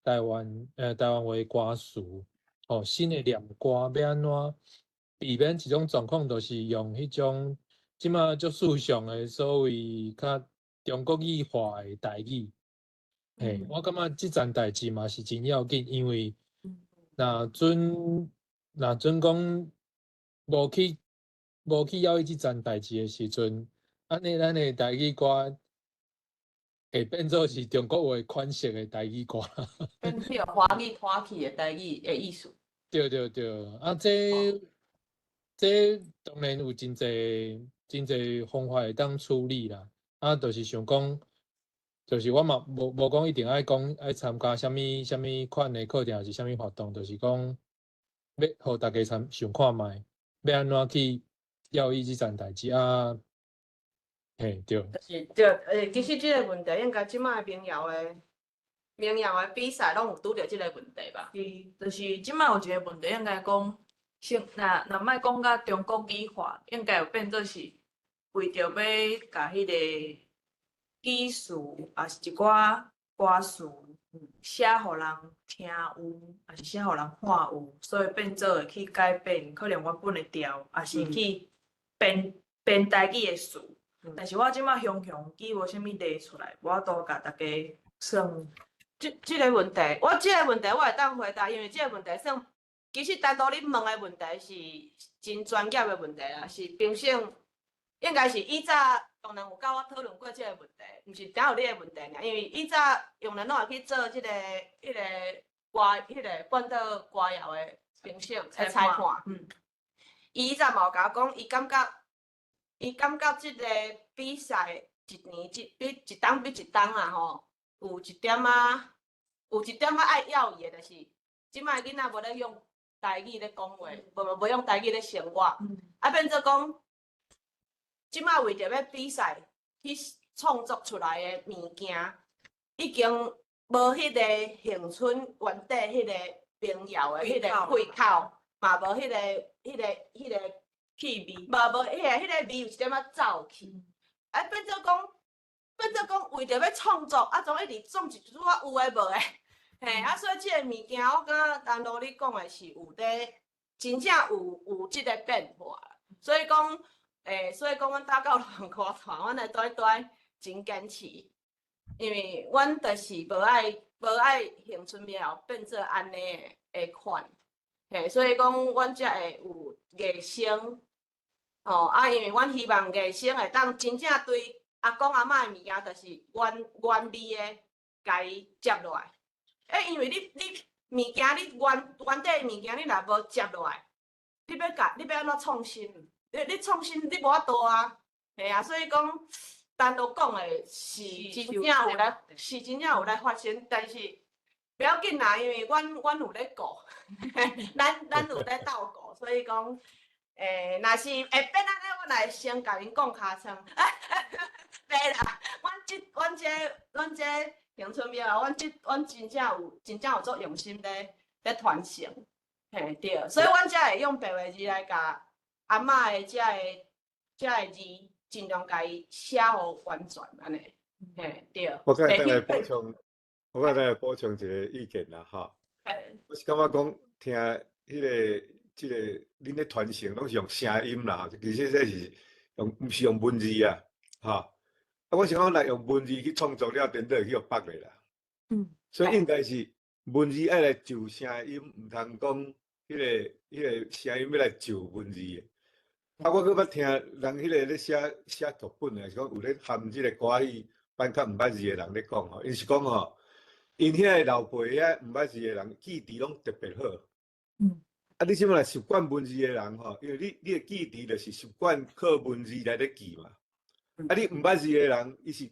台湾话歌词，新的念歌要安怎？避免一种状况，就是用迄种即马足时尚的所谓较中国语化的台语。我感觉即件代志嘛是真要紧，因为若准讲无去要伊即件代志的时阵，安尼咱的台语歌会变做是中国话款式的台语歌，变去华语拖去的台语的意思。对，这当然有真侪方法会当处理啦。就是想讲，就是我嘛无讲一定爱参加什么款的课程，还是什么活动，就是讲要互大家想看卖，要安怎去要伊即件代志啊？对。就是对，其实即个问题应该即摆民谣的比赛拢有拄着即个问题吧？就是即摆有一个问题，应该讲。若莫讲甲中国语化，应该有变做是为着要甲迄个语词，也是一寡歌词写互人听有，也是写互人看有，所以变做会去改变，可能原本的调，也是去编台语的词。但是我即摆熊记无啥物例出来，我都甲大家算。即个问题，我会当回答，因为即个问题算。其实单独恁问的问题是真专业的问题啦，是平常应该是以早当然有甲我讨论过即个问题，毋是单有你的问题尔。因为以早用人拢会去做即个半岛歌谣的评审来裁判。伊以早嘛有甲我讲，伊感觉即个比赛一年一档比一档啊吼，有一点仔爱要伊的，就是即摆囡仔无咧用台语咧讲话，无用台语咧生活，变做讲，即摆为着要比赛去创作出来的物件，已经无迄个恒春原底迄个民谣的迄个胃口，嘛无迄个气味，无迄个味有一点仔走去，变做讲为着要创作，总一直创一拄仔有诶无诶。所以即个物件，我感觉单独你讲的是有真正有即个变化啦。所以讲，阮打到两歌团，阮会蹛真坚持，因为阮就是无爱乡村民谣变做安尼的款，嘿，所以讲阮才会有艺声，因为阮希望艺声会当真正对阿公阿嬷的物件，就是原味的，家己接落来。因为你物件，你原底物件，你若无接落来，你要安怎创新？你创新你无法度啊，嘿啊，所以讲，单独讲的是真正有来发生，但是不要紧啦，因为阮有咧顾，咱有咧斗顾，所以讲，若是会变安尼，阮来先甲恁讲尻川，袂啦，阮这乡村庙，阮真正有做用心咧传承，嘿对，所以阮才会用白话字来甲。阿嬷的这个字，尽量甲伊写互完全安尼，嘿对。我刚才来补充一个意见啦，哈。我是感觉讲听即个恁咧传承拢是用声音啦，其实这是毋是用文字啊，哈。我想讲来用文字去创作了，等等去互北咧啦。所以应该是文字爱来就声音，毋通讲迄个声音要来就文字的。我搁捌听人迄个咧写剧本的，是讲有咧含即个歌戏班较毋捌字的人咧讲吼，因是讲吼，因遐个老辈遐毋捌字的人记忆拢特别好。你即摆习惯文字的人吼，因为你的记忆就是习惯靠文字来咧记嘛。你毋捌字的人，伊是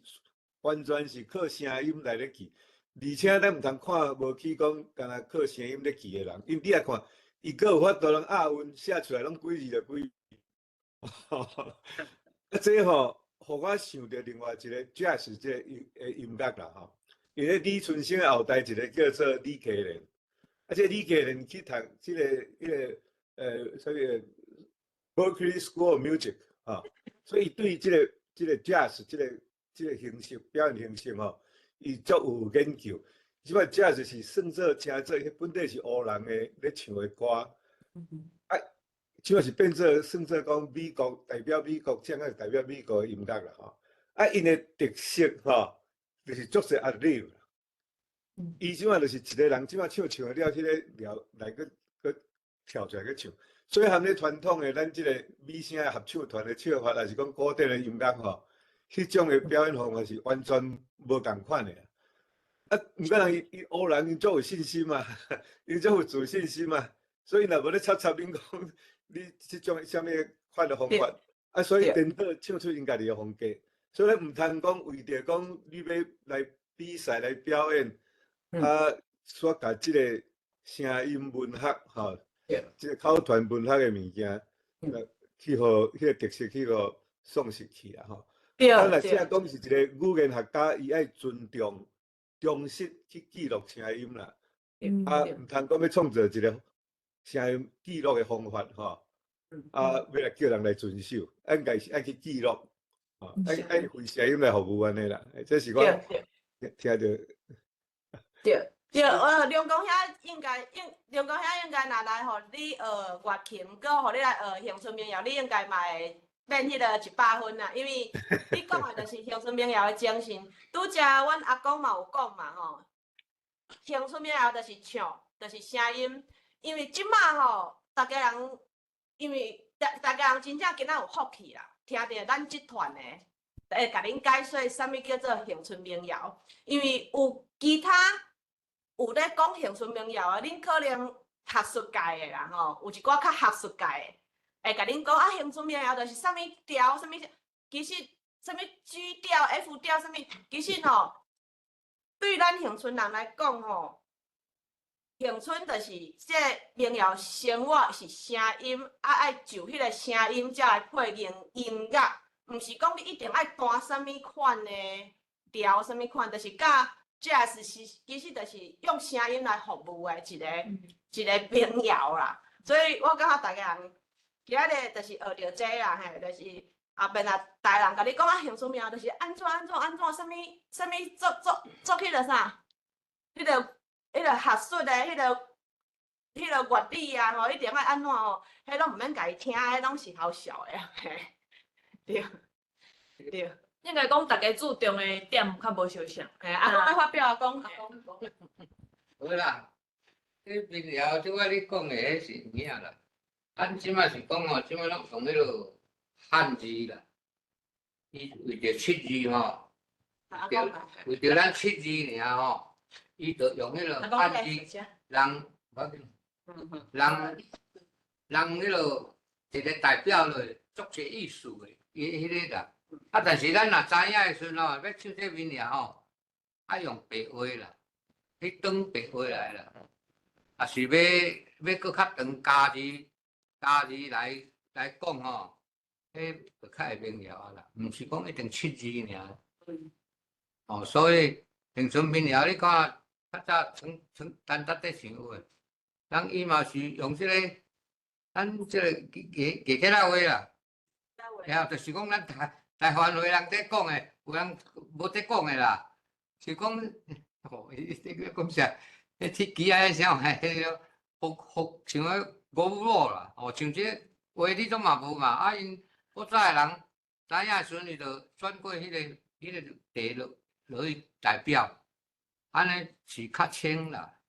完全是靠声音来咧记，而且咱毋通看无去讲，干那靠声音咧记的人，因你来看，伊佫有法度人押韵写出来，拢几字就几字。这吼，互我想到另外一个 jazz 这个音乐啦吼，因为李春生后代一个叫做李启莲，这李启莲去读这个所谓 Berkeley School of Music 所以对这个 jazz 这个形式表演形式吼，伊足有研究。即摆 jazz 是算做听做，本地是黑人的咧唱的歌。即摆是变做算做讲美国代表美国，正个代表美国的音乐啦吼。因的特色吼，就是足侪压力啦。伊即摆就是一个人，即摆唱了，迄个了来个跳出来去唱。所以含咧传统的咱即个美声合唱团的唱法，还是讲古典的音乐吼，迄种的表演方法是完全无共款的。毋过人伊黑人伊足有信心嘛，伊足有自信心嘛，所以若无咧插恁讲。你即种啥物款的方法，所以颠倒唱出因家己的风格，所以毋通讲为着讲你要来比赛来表演，煞甲即个声音文学吼，即个口传文学的物件，去互迄个特色去互丧失去啊吼。咱若写讲是一个语言学家，伊爱尊重忠实去记录声音啦，毋通讲要创造一个。声音记录的方法吼，要来叫人来遵守，应该是爱去记录，爱为声音来服务安尼啦。这是我听到。对，龙江遐应该若来互你学乐器，搁互你来学乡村民谣，你应该嘛会免迄个100分啦，因为你讲的就是乡村民谣的精神。拄则阮阿公嘛有讲嘛吼，乡村民谣就是唱，就是声音。因为即马吼，大家人，因为大家人真正今仔有福气啦，听着咱即团的，会甲恁解说啥物叫做乡村民谣。因为有其他有咧讲乡村民谣啊，恁可能学术界的啦吼，有一寡较学术界的，会甲恁讲乡村民谣就是啥物调，啥物，其实啥物 G 调、F 调，啥物，其实吼，对咱乡村人来讲吼。乡村就是这民谣生活是声音，爱就迄个声音才来配音乐，毋是讲你一定爱弹啥物款的调，啥物款，就是甲 jazz 是其实就是用声音来服务的一个民谣啦。所以我感觉大家人今日就是学着这啦，嘿，就是后边啊，大人甲你讲乡村民谣就是安怎，啥物做迄个啥，迄个学术的迄个迄个乐理啊，吼，一定爱安怎吼，迄拢毋免家己听，迄拢是好笑的啊，嘿，对对，应该讲大家注重的点较无相像。嘿，阿公来发表，阿公，好啦，迄民谣即摆你讲的迄是有影啦。咱即摆是讲吼，即摆拢用迄落汉字啦，伊为着七字吼，为着咱七字尔吼，伊就用迄落汉字，人迄落一个代表了足些意思的，迄个啦。啊，但是咱若知影的时阵吼，要唱这民谣吼，爱用白话啦，去转白话来啦。啊，是要搁较长加字来讲吼，迄就较会民谣啦，毋是讲一定七字尔。哦，所以平常民谣你看，较早单搭在想诶，咱伊嘛是用即个，咱即个记起来话啦，然后就是讲咱台湾话人在讲诶，有人无在讲诶啦，是讲哦，迄讲啥？迄铁机啊，啥？迄个学像个国语佬啦，哦，像即个话你总嘛无嘛，啊因古早诶人知影时阵，伊就转过迄个地落去代表，安尼是较清啦。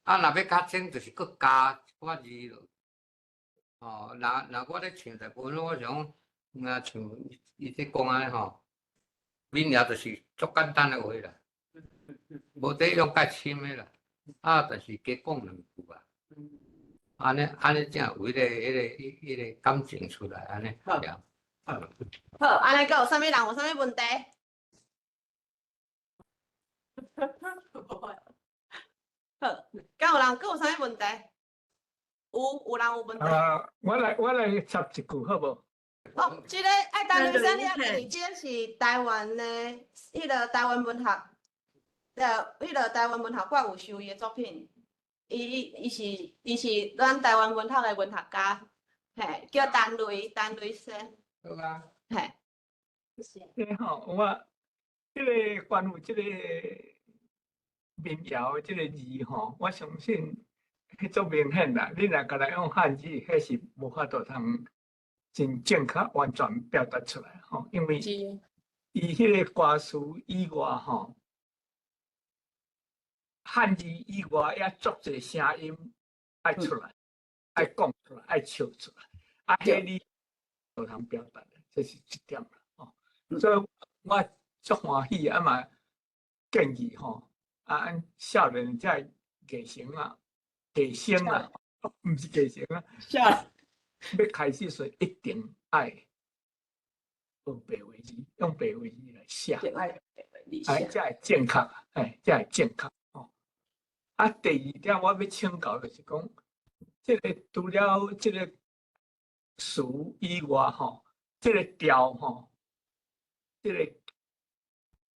啊，若要较清，就是搁加一寡字落。哦，若我咧唱台本，我想像伊在讲安尼吼，民谣就是足简单诶话啦，无得用介深诶啦。啊，就是加讲两句啊，安尼才有迄个感情出来，安尼。好，安尼个有啥物人有啥物问题？好，敢有人佫有啥物问题？有人有问题？我来插一句好无？哦，即个爱台女生，你也记，即个是台湾的迄个台湾文学。迄个台湾文学馆有收伊的作品，伊是咱台湾文学的文学家，嘿，叫陈雷生。好啊。嘿。即吼，我即个关于即个民谣即个字吼，我相信迄足明显啦。你若甲来用汉字，迄是无法度通真正确完全表达出来吼，因为伊迄个歌词以外吼。汉字以外，也足侪声音爱出来，爱讲出来，爱唱出来，啊，迄你就通表达的，这是一点啦。哦，所以我足欢喜啊嘛，建议吼，啊，少年在艺生啊，艺生啊，毋是艺生啊，少要开始时一定爱用白话字，用白话字来写，哎，才会正确，哎，才会正确。啊，第二点我要请教就是讲，这个除了这个词以外吼，这个调吼，这个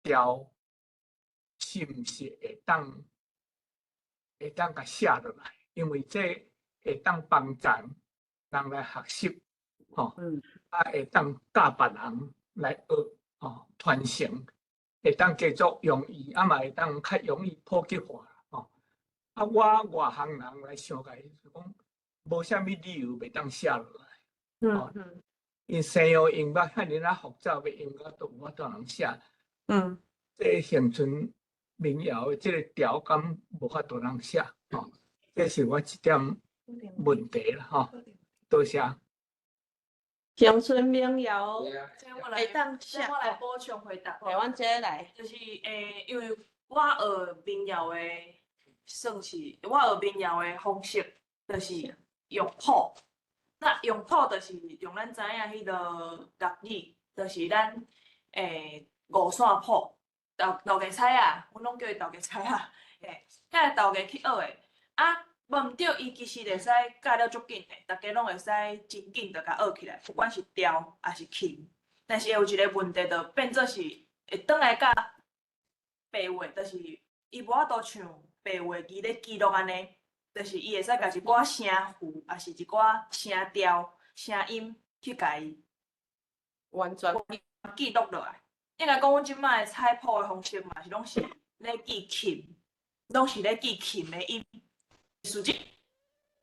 调是毋是会当甲写落来？因为这会当帮助人来学习，吼，啊会当教别人来学，吼，传承，会当继续用伊，啊嘛会当较容易普及化。啊，我外行人来想起是讲，无啥物理由袂当写落来。因西洋音乐遐尼复杂的音乐，都有法度通写。这乡村民谣的这个调感无法度通写。哦，这是我一点问题啦。吼，多谢。乡村民谣会当写，我来补充回答。台湾这来，就是因为我学民谣的。算是我学民谣的方式，就是用谱。那用谱就是用咱知影迄个乐理，就是咱五线谱、豆芽菜啊，阮拢叫伊豆芽菜啊。遐个豆芽去学的，啊，无毋对，伊其实会使教了足紧的，大家拢会使真紧就甲学起来，不管是调还是琴。但是有一个问题，就变做是会转来甲白话，就是伊无法度唱。白话字咧记录安尼，就是伊会使甲一寡声符，也是一寡声调、声音去甲伊完全记录落来。应该讲，阮即摆采谱的方式嘛，是拢是咧记琴，拢是咧记琴的音，数字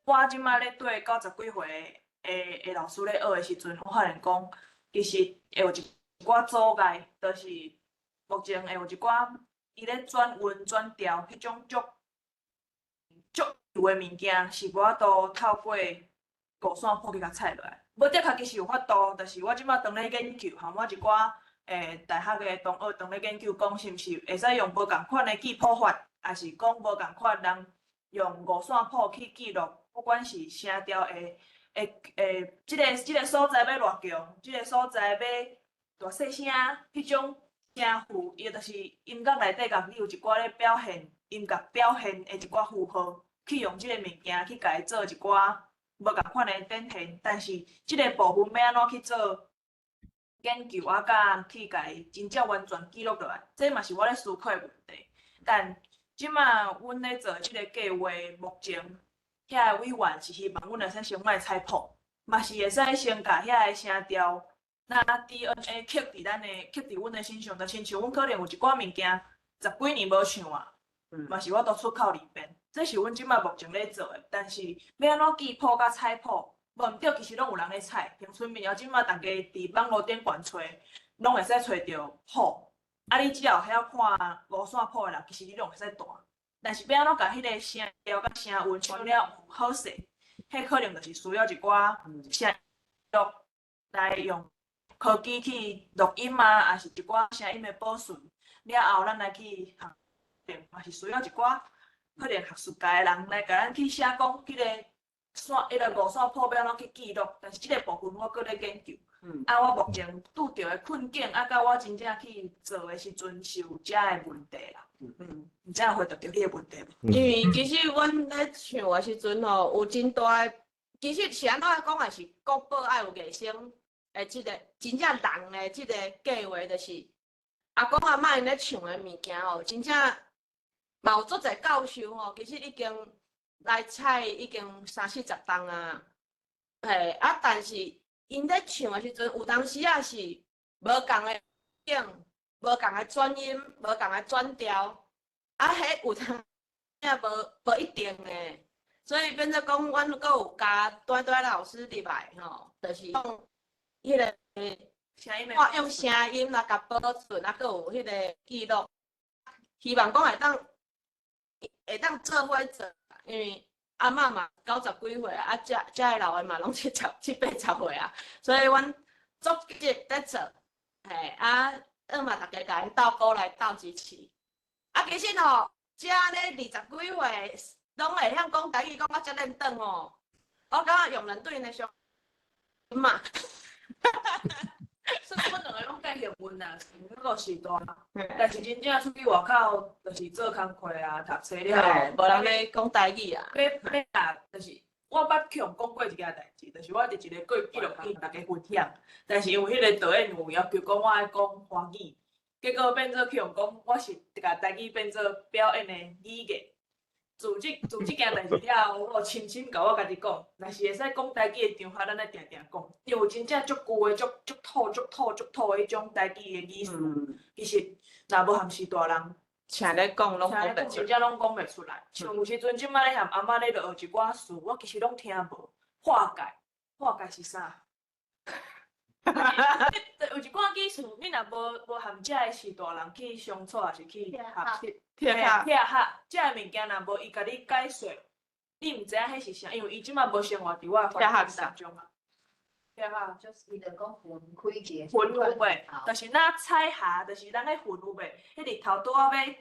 我即摆咧对90几岁的老师咧学的时阵，我发现讲，其实会有一寡阻碍，就是目前会有一寡伊咧转音转调迄种足有诶物件，是无法度透过五线谱去甲采落来。无的确其实有法度，但是我即摆当咧研究，含我一寡大学诶同学当咧研究，讲是毋是会使用无共款诶记谱法，还是讲无共款人用五线谱去记录，不管是声调即个所在要偌强，即个所在要大细声，迄种声符，伊就是音乐内底甲你有一寡咧表现，音乐表现的一寡符号，去用即个物件去甲伊做一寡无共款的展现，但是即个部分要安怎去做研究啊，甲去甲伊真正完全记录落来，这嘛是我咧思考的问题。但即马阮咧做即个计划，目前遐委员是希望阮会使先卖菜谱，嘛是会使先甲遐个声调，那 DNA 刻伫阮的身上，就亲像阮可能有一寡物件10几年无唱啊，嘛是我都出口二遍，这是阮即马目前咧做的。但是要安怎记谱甲采谱，无毋对，其实拢有人咧采。乡村民谣即马大家伫网络顶悬找，拢会使找着谱。啊，你只要晓看五线谱的人，其实你拢会使弹。但是要安怎甲迄个声调甲声韵唱了好势，迄可能就是需要一寡声录来用科技去录音啊，还是一寡声音的保存。了后，咱来去嘛是需要一寡可能学术界的人来甲咱去写讲迄个线五线谱要安怎去记录，但是即个部分我搁咧研究。啊，我目前拄着的困境，啊，甲我真正去做的时阵是有遮的问题啦。毋知有回答到你的问题无？因为其实阮咧唱的时阵吼，有真大的，其实是安怎讲也是国宝爱有艺生的即个真正人的即个计划，就是阿公阿嬷因咧唱的物件吼，真正嘛有足侪教授吼，其实已经来采已经30-40档啊，啊，但是因咧唱的时阵，有当时也是无共的景，无共的转音，无共的转调，啊，迄有当也无一定的，所以变做讲，阮阁有加短老师入来吼，就是用迄个声音我用声音来甲保存，啊，阁有迄个记录，希望讲会当做伙做，因为阿嬷嘛90几岁啊，遮个老的嘛拢70-80岁啊，所以阮组织在做，啊，嘛大家甲因斗鼓来斗支持。啊，其实吼，遮咧20几岁拢会晓讲台语，讲啊遮认真哦。我感觉用人对因的上嘛，所以阮两个拢介幸运啦，那个时代，但是真正出去外口，就是做工课啊、读册了，无人咧讲台语啊。要答，就是我捌去用讲过一件代志，就是我伫一个记录去大家分享，但是因为迄个导演有要求讲我爱讲华语，结果变做去用讲，我是甲台语变做表演的语言。做即件代志了，我深深甲我家己讲，若是会使讲台语的场合，咱来定定讲，因为真正足久的、足土的迄种台语的语词，其实若无含是大人，请咧讲拢讲袂出，真正拢讲袂出来。像有时阵即摆咧含阿嬷咧学一寡词，我其实拢听无。化解是啥？有一寡语词，你若无含遮个是大人去相处，还是去学习？贴合，遮个物件若无伊甲你解说，你毋知影迄是啥，因为伊即摆无生活伫我的环境当中啊。贴合就是伊就讲分开去，分有袂？就是咱彩霞，就是咱咧分有袂？迄日头拄仔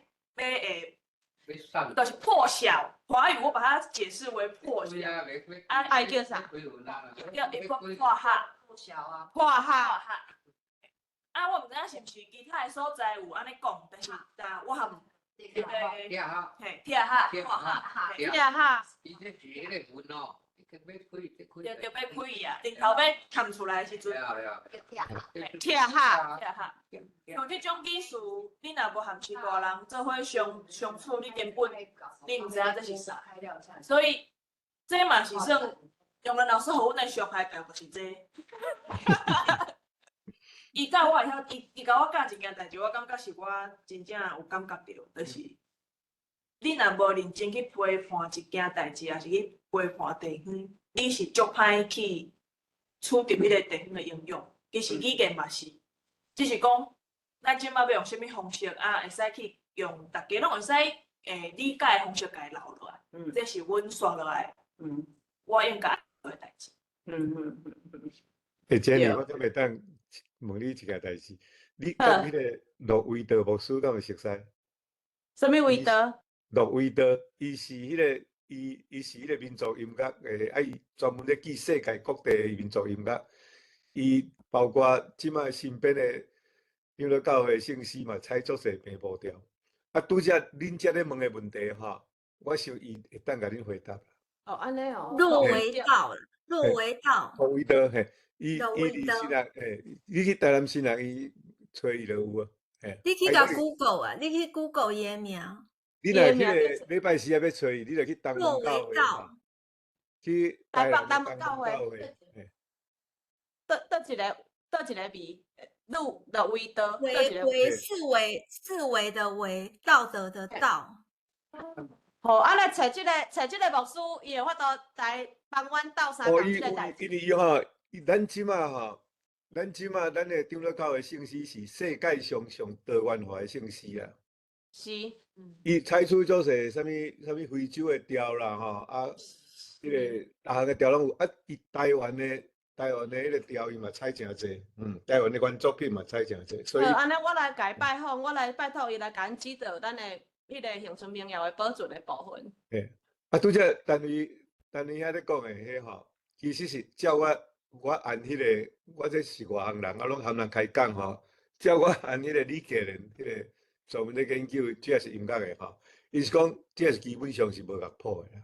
要就是破晓，华语我把它解释为破晓。啊，爱叫啥？叫一个破夏。破晓啊，破夏。啊，我毋知影是毋是其他的所在有安尼讲，但是我含贴合，嘿，贴合，破夏，贴合。伊这是迄个分哦，要开伊啊，顶头要探出来的时阵，贴合。像这种技术，你若无含是大人做伙相处，你根本你毋知影这是啥。所以这嘛是算用人老师互阮的伤害教就是这。伊教我会晓，伊甲我教一件代志，我感觉是我真正有感觉到，就是你若无认真去陪伴一件代志，也是去陪伴地方，你是足歹去取得迄个地方的营养。其实语言嘛是，只是讲咱即摆要用啥物方式啊，会使去用大家拢会使理解的方式，甲伊留落来。这是阮刷落来，我应该做的代志。Jenny，我都袂当问你一件代志，你讲迄个陆维德牧师，敢有熟悉？什么维德？陆维德，伊是迄个，伊是迄个民族音乐伊专门咧记世界各地的民族音乐，伊包括即摆身边的长老教会圣师嘛，采足侪平步调。啊，拄则恁遮咧问的问题吼，我想伊会当甲恁回答。哦，安尼哦。陆维道，陆维道。陆维德嘿，伊陆维德是哪？你去台南新人伊找伊就有啊。你去甲 Google 啊，你去 Google 伊的名。你若迄个礼拜四要找伊，你就去东门教会嘛，去台北东东门教会。倒一个味，陆维德。四维的维，道德的道。好，啊来找即个牧师，伊有法度来帮阮斗相共即个代志。因为伊吼，咱即马吼，咱的长老教会圣师是世界上多元化的圣师啊。是。伊采取做些啥物非洲的调啦吼，啊，迄个各项的调拢有，啊，伊台湾的迄个调伊嘛采诚济，台湾的原作品嘛采诚济，所以。安尼我来甲伊拜访，我来拜托伊来甲阮指导咱的迄个乡村民谣的保存的部分。啊，拄则单位遐咧讲的迄吼，其实是照我按迄个，我这是外行人，啊，拢含人开讲吼，照我按迄个李家人迄个。专门咧研究，这是音乐的吼。伊是讲，这是基本上是无共谱的啦。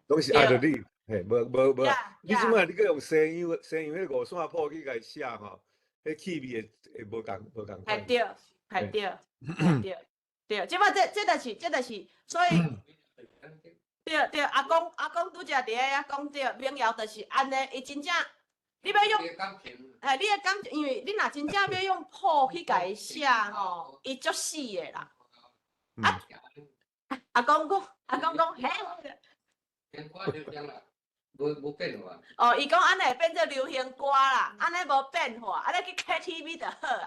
拢是按着你，无。你即摆你搁用西洋迄个五线谱去甲伊写吼，迄气味会无共款。对，即摆这就是，所以对，阿公拄则伫遐讲对，民谣就是安尼，伊真正。你要用，你的感情，因为你若真正要用谱去甲伊写吼，伊足死的啦。阿公讲，嘿，变歌就这样啦，无变化。哦，伊讲安尼会变做流行歌啦，安尼无变化，安尼去 KTV 就好啊。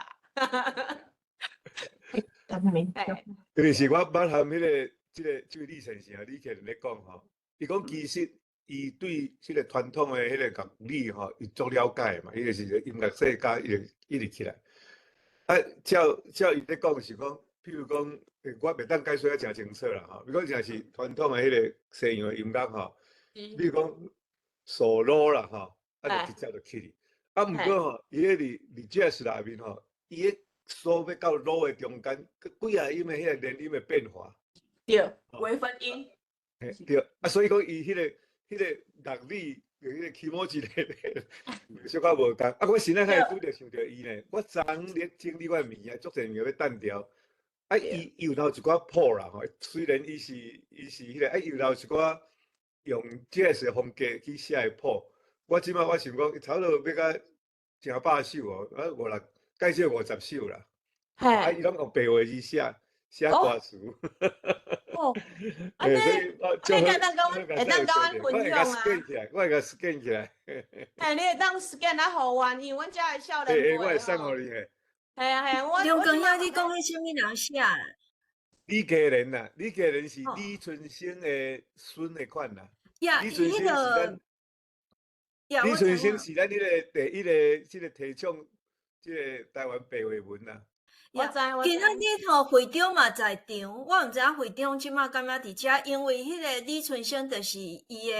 就是我捌含迄个这个李先生李客咧讲吼，伊讲其实。伊对迄个传统的迄个乐理吼，伊足了解嘛，伊就是音乐世家一直起来。啊，照伊咧讲是讲，譬如讲，我袂当解说啊诚清楚啦吼。如果真是传统的迄个西洋的音乐吼，比如讲 solo 啦吼，啊就直接就起哩。啊，毋过吼，伊迄个jazz 内面吼，伊迄嗦要到罗的中间，几啊音的迄个连音的变化。对，微分音。对，啊，所以讲伊迄个乐理，迄个起码一个小可无共。啊，我现在开拄着想着伊呢，我昨咧整理我物件，足侪物件要单调。啊，伊有留一寡谱啦吼，虽然伊是迄个，啊，有留一寡用 jazz 的风格去写的谱。我即摆我想讲，差不多要甲成100首哦，啊介少50首啦。啊，伊拢用白话字写歌词。哦，安尼，会当甲阮分享啊！我会甲 scan 起来。你会当 scan 来互阮，因为阮遮的少年我会送互你诶。系啊，我。中间遐你讲迄啥物人写啦？李家人呐，李家人是李春生的孙的款啦。李春生是咱，李春生是咱迄个第一个即个提倡即个台湾白话文啦。我知。今仔日吼会长嘛在场，我毋知影会长即马敢若伫遮，因为迄个李春生就是伊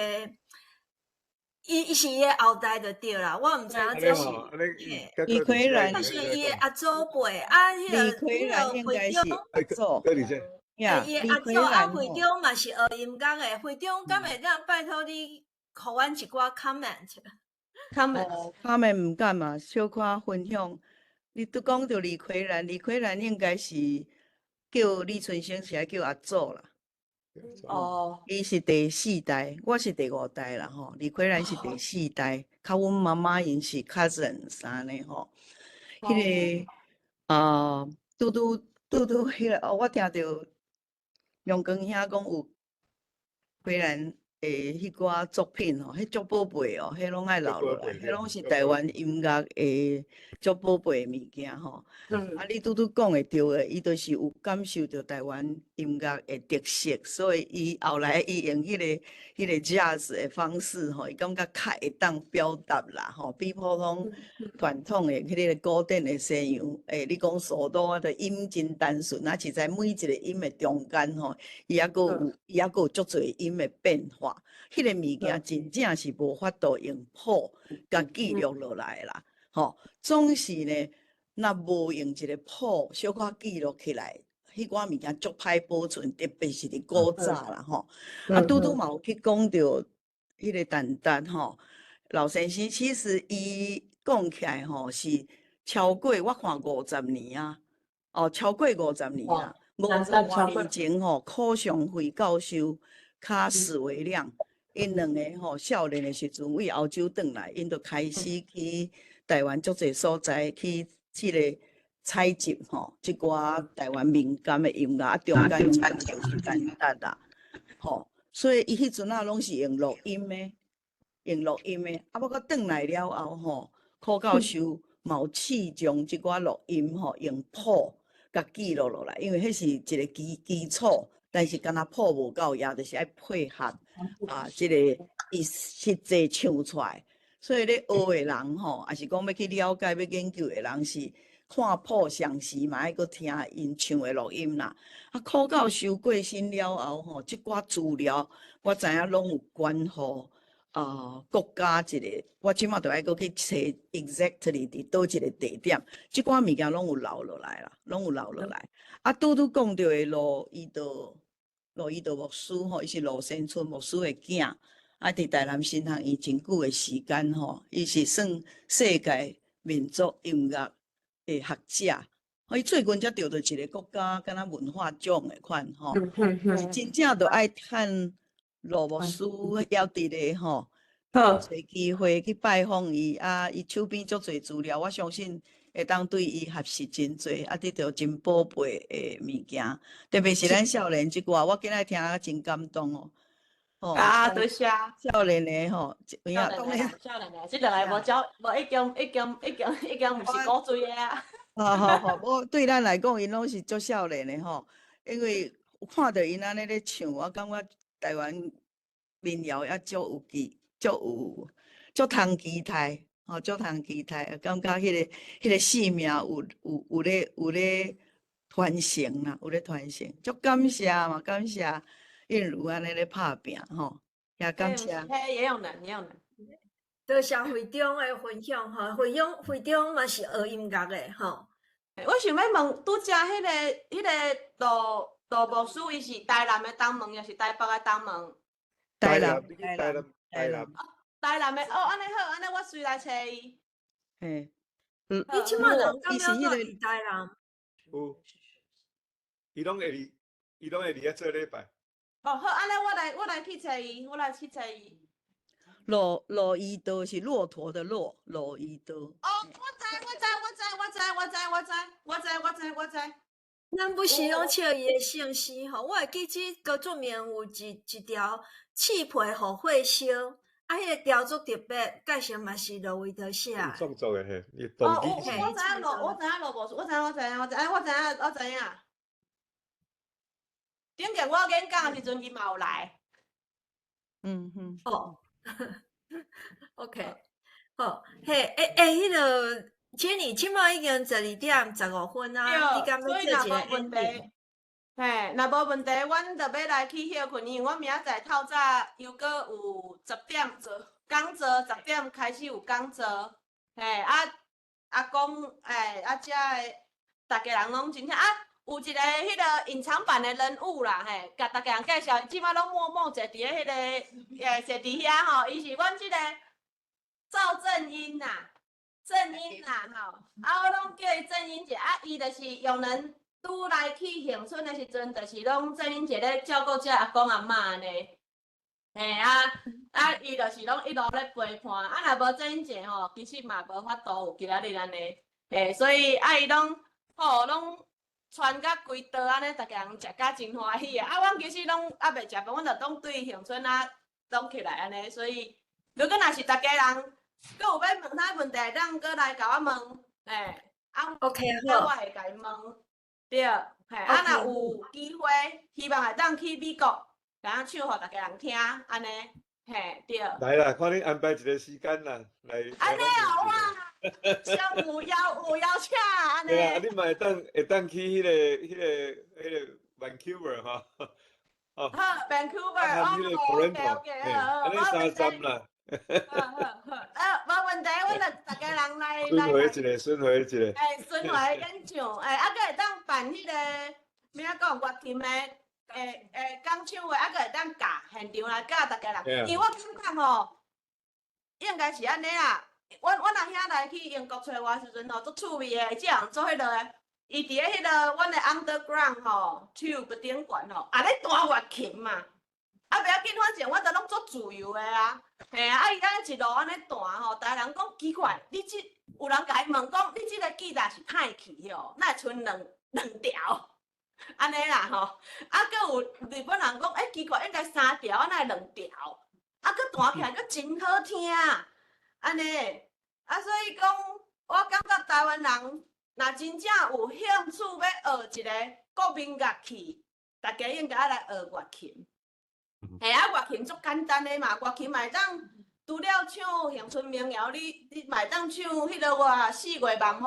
是伊的后代就对啦，我毋知影这是。李奎然就是伊的阿祖辈，啊，迄个会长。伊阿祖啊，会长嘛是学音乐的，会长敢会当拜托你，互阮一寡 comment 毋敢嘛，小可分享。你拄讲到李奎然应该是叫李春生，是爱叫阿祖啦。哦，伊是第4代，我是第5代啦吼。李奎然是第4代，较阮妈妈因是 cousin 啥呢吼。迄个嘟嘟迄个，我听到阳光兄讲有虽然迄寡作品吼，迄足宝贝哦，迄拢爱留落来，迄拢是台湾音乐足宝贝物件吼。啊，你拄讲会着诶，伊就是有感受到台湾音乐诶特色，所以伊后来伊用迄个 jazz 诶方式吼，伊感觉较会当表达啦吼，比普通传统诶迄个古典诶西洋你讲速度啊，着音真单纯啊，实在每一个音诶中间吼，伊还佫有足侪音诶变化，迄个物件真正是无法度用谱甲记录落来啦，吼，总是呢。若无用一个谱小可记录起来，迄寡物件足歹保存，特别是伫古早啦吼。啊，拄嘛有去讲到迄个蛋蛋吼，老先生其实伊讲起来吼是超过我看50年啊，哦，超过50年啊，50多年前吼，柯尚辉教授卡史维亮，因两个吼少年的时阵，为欧洲转来，因就开始去台湾足侪所在去。即个采集吼，即寡台湾民间的音乐，啊，中间就是蛋蛋啦，吼，所以伊迄阵啊拢是用录音的，啊，不过转来了后吼，柯教授嘛有试将即寡录音吼用谱甲记录落来，因为迄是一个基础，但是敢若谱无够，也就是爱配合即个伊实际唱出来。所以咧学的人吼，也是讲要去了解、要研究的人是看谱详时嘛，爱搁听因唱的录音啦。啊，柯教授过身了后吼，即寡资料我知影拢有关乎国家一个，我即马就爱搁去找 exactly 伫倒一个地点，即寡物件拢有留落来啦，拢有留落来。啊，拄讲到的罗伊道牧师吼，伊是罗先村牧师的囝。啊！伫台南新学院真久的时间吼，伊是算世界民族音乐的学者。伊最近才得到一个国家敢若文化奖的款吼，真正着爱趁罗牧师要伫咧吼，找机会去拜访伊啊！伊手边足侪资料，我相信会当对伊学习真侪，啊！得到真宝贝的物件，特别是咱少年即寡，我今仔听啊真感动哦。啊，多谢。少年的吼，有影少年的，即两个无已经毋是古锥的啊。好，无对咱来讲，因拢是足少年的吼，因为看到因安尼咧唱，我感觉台湾民谣也足通期待，吼，足通期待，感觉迄个生命有咧传承啦，有咧传承，足感谢嘛，感谢。因如安尼咧拍拼吼，也感谢。嘿，也有人。多谢会长的分享吼，会长嘛是学音乐的吼。我想要问，拄则迄个杜牧师，伊是台南的东门，抑是台北的东门？台南。台南的哦，安尼好，安尼我随来找伊。嘿，你即马人敢要到伫台南？有，伊拢会伫遐做礼拜。哦，好，安尼我来去找伊，罗伊多是骆驼的骆，罗伊多。哦，我知。咱不是拢笑伊的姓氏吼，我会记起高出面有一条刺皮互火烧，啊，迄个条足特别，介绍嘛是罗维德写的。创作的嘿，伊我动机是。知影罗博士，我知影。顶个我演讲的时阵，伊嘛有来。哦，OK， 好，嘿，迄个，请你即马已经12:15啊，你敢要做一个 ending？嘿，若无问题，阮就要来去休困，因为我明仔载透早又搁有10点做讲座，10点开始有讲座。嘿，阿公，遮的大家人拢真正啊。有一个迄个隐藏版的人物啦，嘿，甲大家人介绍，即摆拢默坐伫咧迄个坐伫遐吼，伊是阮即个赵正英呐，吼，啊，我拢叫伊正英姐，啊，伊就是用人拄来去恒春的时阵，就是拢正英姐咧照顾遮阿公阿嬷安尼，嘿伊就是拢一路咧陪伴，啊，若无正英姐吼，其实嘛无法度有今仔日安尼，嘿，所以伊拢吼拢。传甲规桌安尼，逐个人食甲真欢喜啊！阮其实拢还袂食饭，阮就拢对乡村拢起来安尼，所以如果若是逐家人，佫有要问啥问题，咱佫来甲我问，OK 我好，会甲伊问，对，若有机会，希望会当去美国，甲唱互逐家人听，安尼，对。来啦，看你安排一个时间啦，来。安尼哦，哇，像有邀请安尼。对啊，你嘛会当去迄个 Vancouver 哈，哦。好 ，Vancouver，迄个 Toronto， 安尼3站啦。无问题，阮就逐家人来顺回一个，顺回一个。顺回演唱，佫会当办迄个，咩啊讲乐团的，讲唱话，佫会当教现场来教逐家人，因为我感觉吼，应该是安尼啦。阮阿兄来去英国找我时阵吼，足趣味的，即人做迄个，伊伫迄个阮的 underground 吼 tube 顶悬吼，咧弹乐琴嘛。袂要紧，反正我都拢做自由的啊，伊安尼一路安尼弹吼，大家人讲奇怪，你有人甲伊问讲，你即个吉他是歹去吼，哪会剩两条？安尼啦吼，佫有日本人讲，奇怪，应该3条，哪会2条？佫弹起来佫真好听，安尼，所以讲，我感觉台湾人若真正有兴趣要学一个国民乐器，大家应该来学乐琴。乐琴足简单的嘛，乐琴嘛会当除了唱乡村民谣，你嘛会当唱迄个4月望雨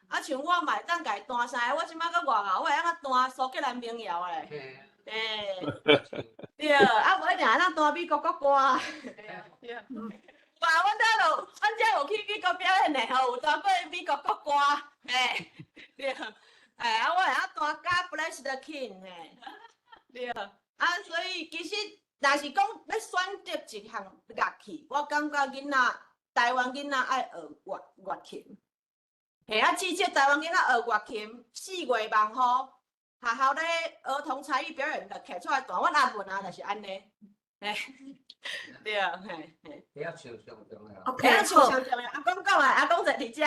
啊，像我嘛会当家弹3个，我即摆搁外后，我会当弹苏格兰民谣咧，对，无一定会当弹美国国歌，对，哇，阮遮有去美国表演的吼，有弹过美国国歌，对，我会当弹《God Bless the King》对。所以其实，若是讲要选择一项乐器，我感觉台湾囡仔爱学乐琴。至少台湾囡仔学乐琴，4月望雨，学校咧儿童才艺表演就摕出来弹。阮阿文就是安尼，对，要唱上重要。OK 要唱上重要。阿公讲啊，阿公就伫遮。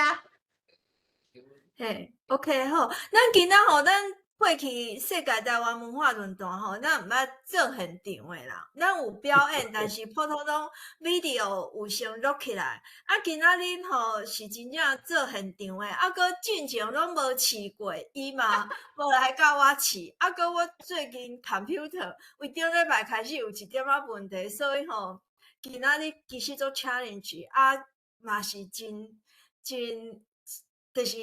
OK 好，咱今仔吼，咱过去世界台湾文化论坛吼，咱毋捌做现场诶啦，咱有表演，但是普通拢 video 有先录起来。今仔日吼是真正做现场诶，搁进前拢无试过，伊嘛无来教我试。搁我最近 computer 为顶礼拜开始有一点仔问题，所以吼今仔日其实做 challenge 嘛是真就是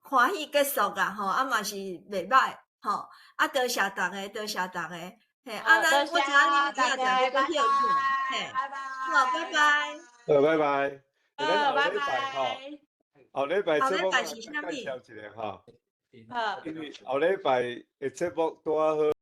欢喜结束啊吼，嘛是袂歹吼，多谢逐个，多谢逐个，咱我知影你今仔日要休困，好，拜拜。好，拜拜。好，拜拜。后礼拜节目是啥物？介绍一下哈，好，因为后礼拜的节目拄好。